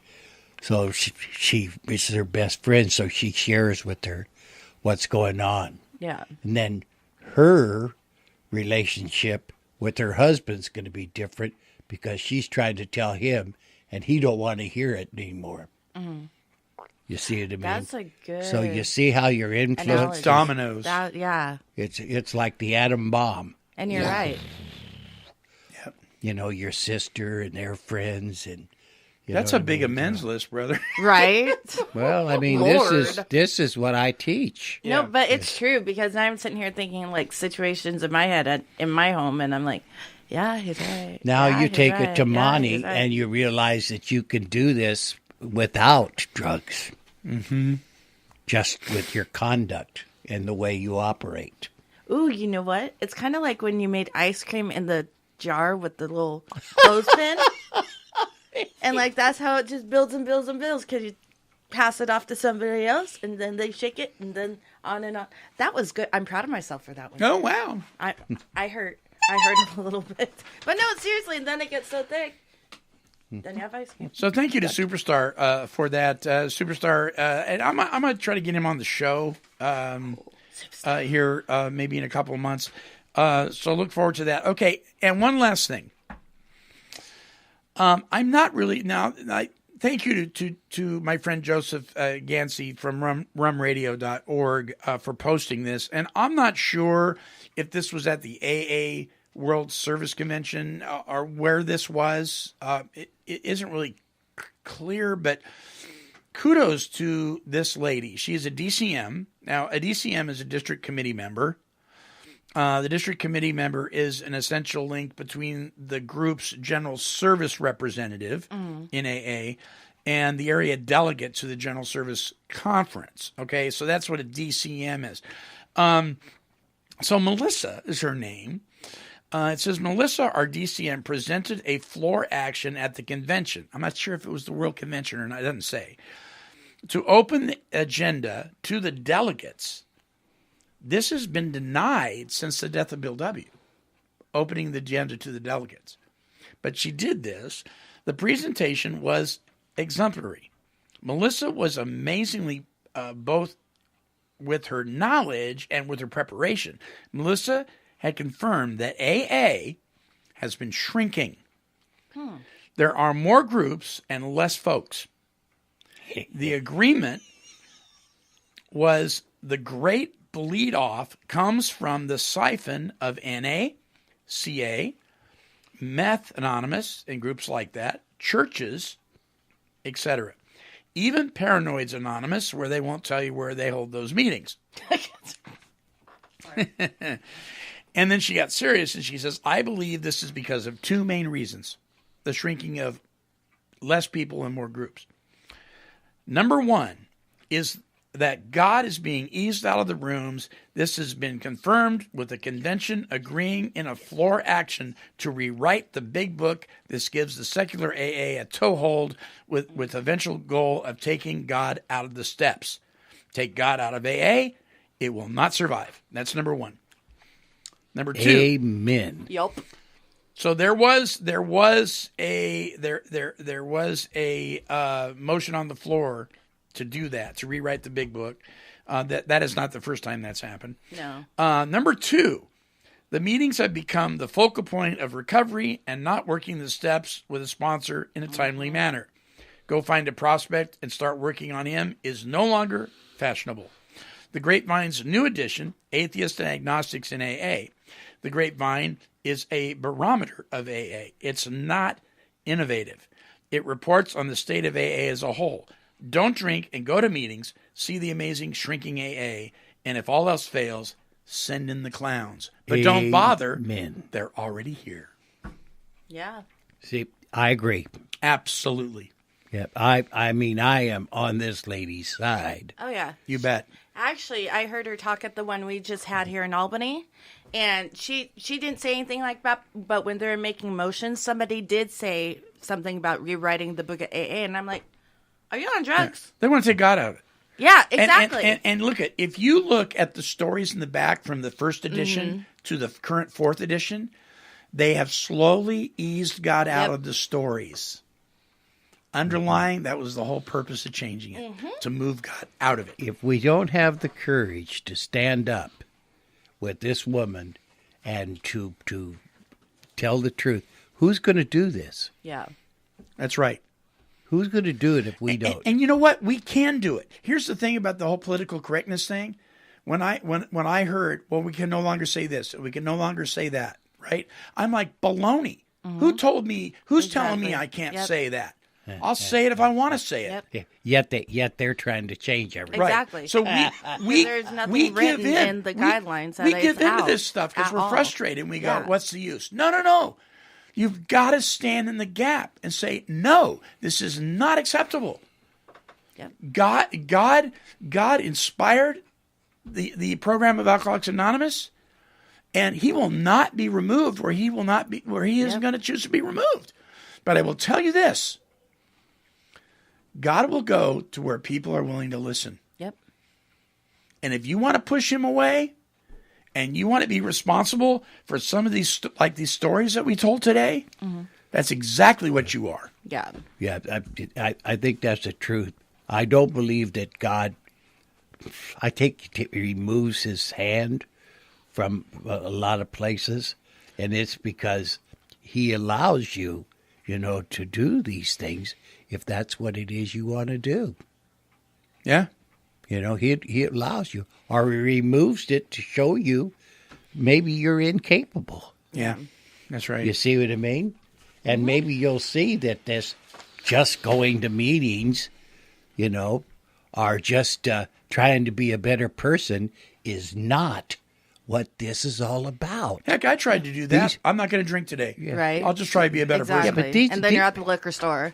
So she is her best friend, so she shares with her what's going on. Yeah. And then her relationship with her husband's going to be different because she's trying to tell him, and he don't want to hear it anymore. You see what I mean? That's a good. So you see how your influence analogy. Dominoes. Yeah. It's like the atom bomb. And you're right. Yep. You know, your sister and their friends, and That's a big amends list, brother. Right? well, I mean, Lord. this is what I teach. No, but it's true because I'm sitting here thinking like situations in my head in my home, and I'm like, yeah, he's right. Now Yeah, you he's take right. it to Yeah, Monty, he's right. and you realize that you can do this without drugs. Just with your conduct and the way you operate. Ooh, you know what? It's kind of like when you made ice cream in the jar with the little clothespin. And like that's how it just builds and builds and builds because you pass it off to somebody else and then they shake it and then on and on. That was good. I'm proud of myself for that one. Oh, wow. I hurt a little bit. But no, seriously, and then it gets so thick. Then you have ice cream. So thank you to Superstar for that. Superstar, and I'm going to try to get him on the show here maybe in a couple of months. So look forward to that. Okay, and one last thing. I'm not really now. Thank you to my friend Joseph Gansey from rumradio.org for posting this. And I'm not sure if this was at the AA World Service Convention or where this was. It isn't really clear, but kudos to this lady. She is a DCM. Now, a DCM is a district committee member. The district committee member is an essential link between the group's general service representative in AA and the area delegate to the general service conference. Okay, so that's what a DCM is. So Melissa is her name. It says, Melissa, our DCM, presented a floor action at the convention. I'm not sure if it was the World Convention or not. It doesn't say. To open the agenda to the delegates. This has been denied since the death of Bill W., opening the agenda to the delegates. But she did this. The presentation was exemplary. Melissa was amazingly both with her knowledge and with her preparation. Melissa had confirmed that AA has been shrinking. There are more groups and less folks. The agreement was the great bleed off comes from the siphon of NA, CA, Meth Anonymous and groups like that, churches, etc. Even Paranoids Anonymous, where they won't tell you where they hold those meetings. And then she got serious and she says, I believe this is because of two main reasons. The shrinking of less people and more groups. Number one is that God is being eased out of the rooms. This has been confirmed with the convention agreeing in a floor action to rewrite the big book. This gives the secular AA a toehold with eventual goal of taking God out of the steps. Take God out of AA, it will not survive. That's number one. Number two. Amen. Yup. So there was a motion on the floor to do that, to rewrite the big book. That is not the first time that's happened. No. Number two, the meetings have become the focal point of recovery and not working the steps with a sponsor in a timely manner. Go find a prospect and start working on him is no longer fashionable. The Grapevine's new edition, Atheists and Agnostics in AA. The Grapevine is a barometer of AA. It's not innovative. It reports on the state of AA as a whole. Don't drink and go to meetings, see the amazing shrinking AA, and if all else fails, send in the clowns. But don't bother. They're already here. Yeah. See, I agree. Absolutely. Yep. I mean, I am on this lady's side. Oh, yeah. You bet. Actually, I heard her talk at the one we just had here in Albany, and she didn't say anything like that, but when they were making motions, somebody did say something about rewriting the book of AA, and I'm like, are you on drugs? They want to take God out of it. Yeah, exactly. And look if you look at the stories in the back from the first edition to the current fourth edition, they have slowly eased God out of the stories. Underlying, that was the whole purpose of changing it, to move God out of it. If we don't have the courage to stand up with this woman and to tell the truth, who's going to do this? Yeah. That's right. Who's going to do it if we don't? And you know what? We can do it. Here's the thing about the whole political correctness thing. When I heard, well, we can no longer say this, we can no longer say that, right? I'm like, baloney. Who told me? Who's telling me I can't say that? I'll say it if I want to say it. Yeah. Yet they're trying to change everything. Exactly. Right. So there's nothing written in the guidelines that we it's give into out this stuff because we're all. frustrated and we go, Yeah. what's the use? No. You've got to stand in the gap and say, no, this is not acceptable. Yep. God inspired the program of Alcoholics Anonymous, and he will not be removed where he isn't going to choose to be removed. But I will tell you this. God will go to where people are willing to listen. Yep. And if you want to push him away and you want to be responsible for some of these, like these stories that we told today, that's exactly what you are. Yeah. Yeah, I think that's the truth. I don't believe that God, I think he removes his hand from a lot of places, and it's because he allows you, to do these things if that's what it is you want to do. Yeah. He allows you, or he removes it to show you maybe you're incapable. Yeah, that's right. You see what I mean? And maybe you'll see that this just going to meetings, are just trying to be a better person is not what this is all about. Heck, I tried to do that. I'm not going to drink today. Yeah. Right. I'll just try to be a better Exactly. person. Yeah, but these- and then you're at the liquor store.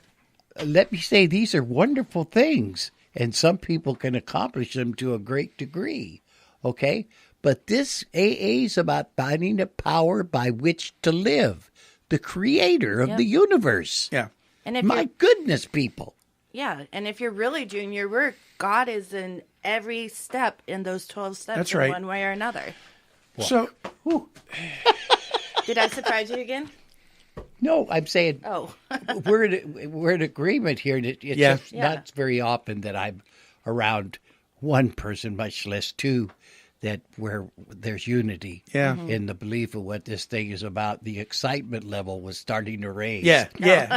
Let me say, these are wonderful things, and some people can accomplish them to a great degree, okay? But this AA is about finding a power by which to live, the creator of the universe. Yeah. And if My you're, goodness, people. yeah, and if you're really doing your work, God is in every step in those 12 steps That's in right. one way or another. So, Did I surprise you again? No, I'm saying Oh. we're in agreement here. That it's Yeah. just not very often that I'm around one person, much less two, that where there's unity Yeah. in the belief of what this thing is about. The excitement level was starting to raise. yeah.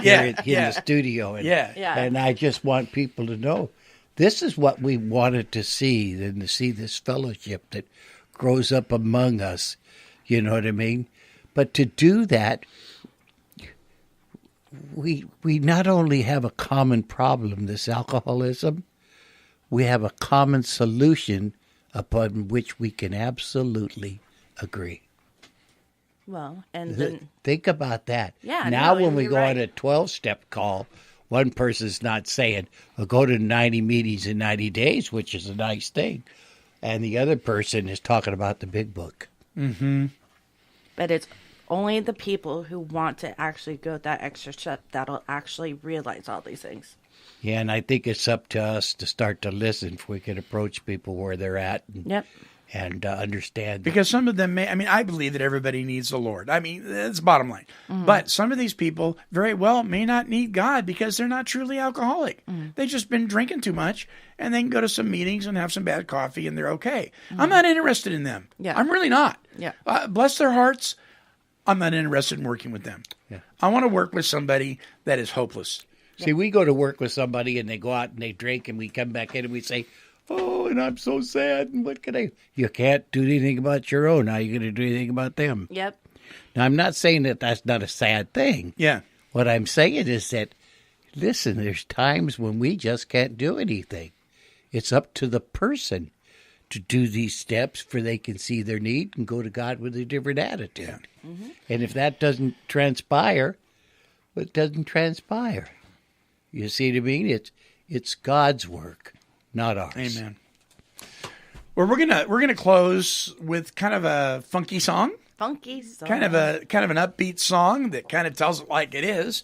Here in the studio. And, Yeah. Yeah. and I just want people to know This is what we wanted to see, and to see this fellowship that grows up among us. You know what I mean? But to do that, we not only have a common problem, this alcoholism, we have a common solution upon which we can absolutely agree. Well, and then Think about that. Yeah, now no, when we you're go right. on a 12-step call, one person's not saying, well, go to 90 meetings in 90 days, which is a nice thing. And the other person is talking about the big book. Mm-hmm. but it's only the people who want to actually go that extra step that'll actually realize all these things. Yeah, and I think it's up to us to start to listen if we can approach people where they're at and, Yep. and understand. Because some of them may, I mean, I believe that everybody needs the Lord. I mean, that's bottom line. But some of these people very well may not need God because they're not truly alcoholic. They've just been drinking too much, and they can go to some meetings and have some bad coffee, and they're okay. I'm not interested in them. Yeah. I'm really not. Yeah. Bless their hearts. I'm not interested in working with them. Yeah. I want to work with somebody that is hopeless. See, we go to work with somebody and they go out and they drink and we come back in and we say, oh, and I'm so sad. And what can I? You can't do anything about your own. How are you going to do anything about them? Yep. Now, I'm not saying that that's not a sad thing. Yeah. What I'm saying is that, listen, there's times when we just can't do anything. It's up to the person to do these steps for they can see their need and go to God with a different attitude. Mm-hmm. And if that doesn't transpire, well, it doesn't transpire. You see what I mean? It's God's work, not ours. Amen. Well, we're gonna close with kind of a funky song. Funky song. Kind of an upbeat song that kind of tells it like it is.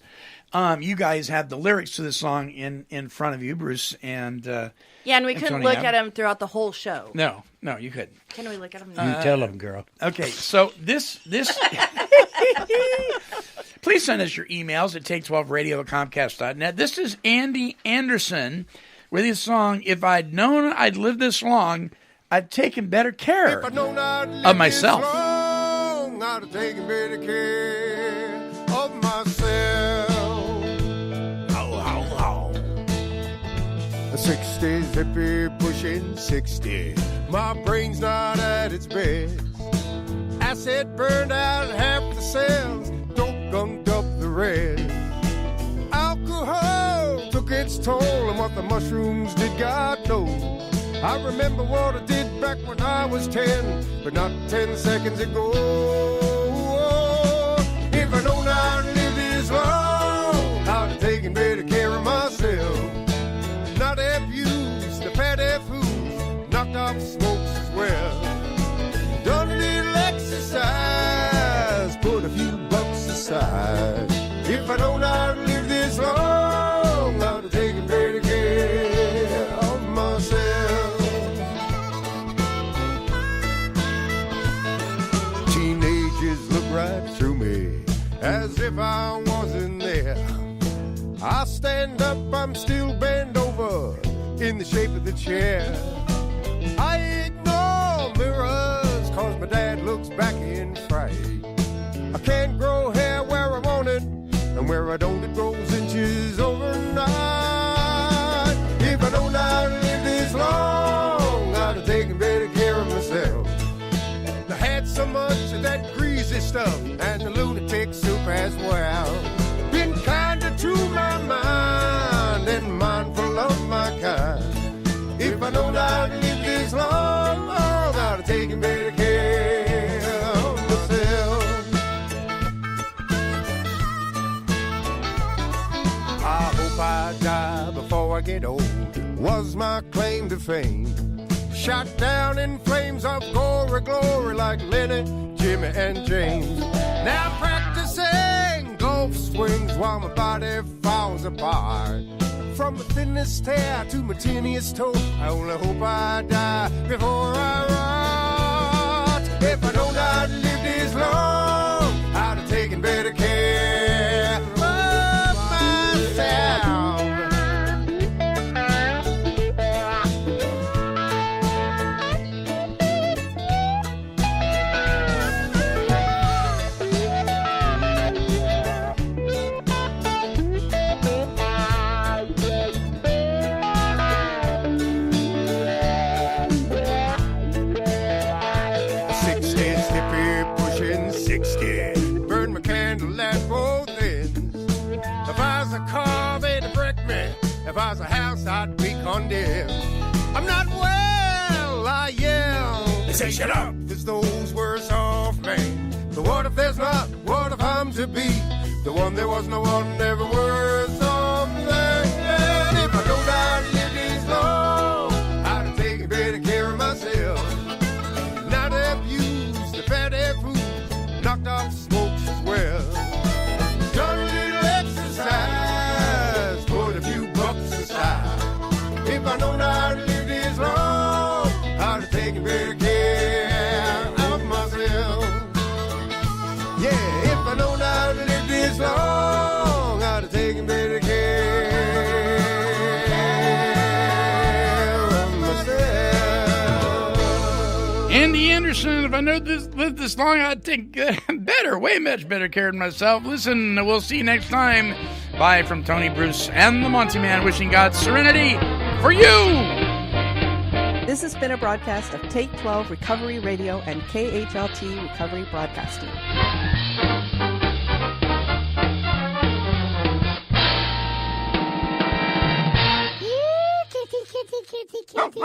You guys have the lyrics to the song in front of you, Bruce and Yeah, and we couldn't Tony look have. at them throughout the whole show. no, you couldn't. Can we look at them You now? tell them, girl. Okay, so this please send us your emails at take12radio@comcast.net. This is Andy Anderson with his song, If I'd Known I'd Live This Long, I'd taken better care of myself. I'd have taken better care of myself. A 60s hippie pushing 60. My brain's not at its best. Acid burned out half the cells, dope gunked up the rest. Alcohol took its toll, and what the mushrooms did, God knows. I remember what I did back when I was 10, but not 10 seconds ago. If I'd known I'd live this long, I'd have taken better care of myself. Not abused the fat F-who's, knocked off smokes as well. Done a little exercise, put a few bucks aside. If I'd known I'd live this long, I'd have taken better care of myself. Teenagers look right through me as if I wasn't there. I stand up, I'm still bent over in the shape of the chair. I ignore mirrors, cause my dad looks back in fright. I can't grow hair where I want it, and where I don't it grows inches overnight. If I don't live this long, I'd have taken better care of myself. I had so much of that greasy stuff, and the lunatic soup as well. Been kinder to my mind and mindful of my kind. If I known I'd live this long, I'd have taken better care of myself. I hope I die before I get old, was my claim to fame. Shot down in flames of glory like Lenny, Jimmy, and James. Now practicing golf swings while my body falls apart. From my thinnest hair to my tiniest toe, I only hope I die before I rot. If I known I'd live this long, I'd have taken better care of myself. a car, they'd break me. If I was a house, I'd be condemned. I'm not well, I yell. They say shut up. It's those words of me. But what if there's not? What if I'm to be the one there was no one, never words of me? If I don't die to live this long, I'd have taken better care of myself. Not abused the fatty food, knocked off smokes as well. Done a little exercise, put a few bucks aside. If I know not to live this long, I'd have taken better care of myself. Yeah, if I know not to live this long, I'd have taken better care of myself. Andy Anderson, if I know lived this long, I'd take better, way much better care of myself. Listen, we'll see you next time. Bye from Tony Bruce and the Monty Man, wishing God serenity for you. This has been a broadcast of Take 12 Recovery Radio and KHLT Recovery Broadcasting. Kitty, kitty, kitty, kitty.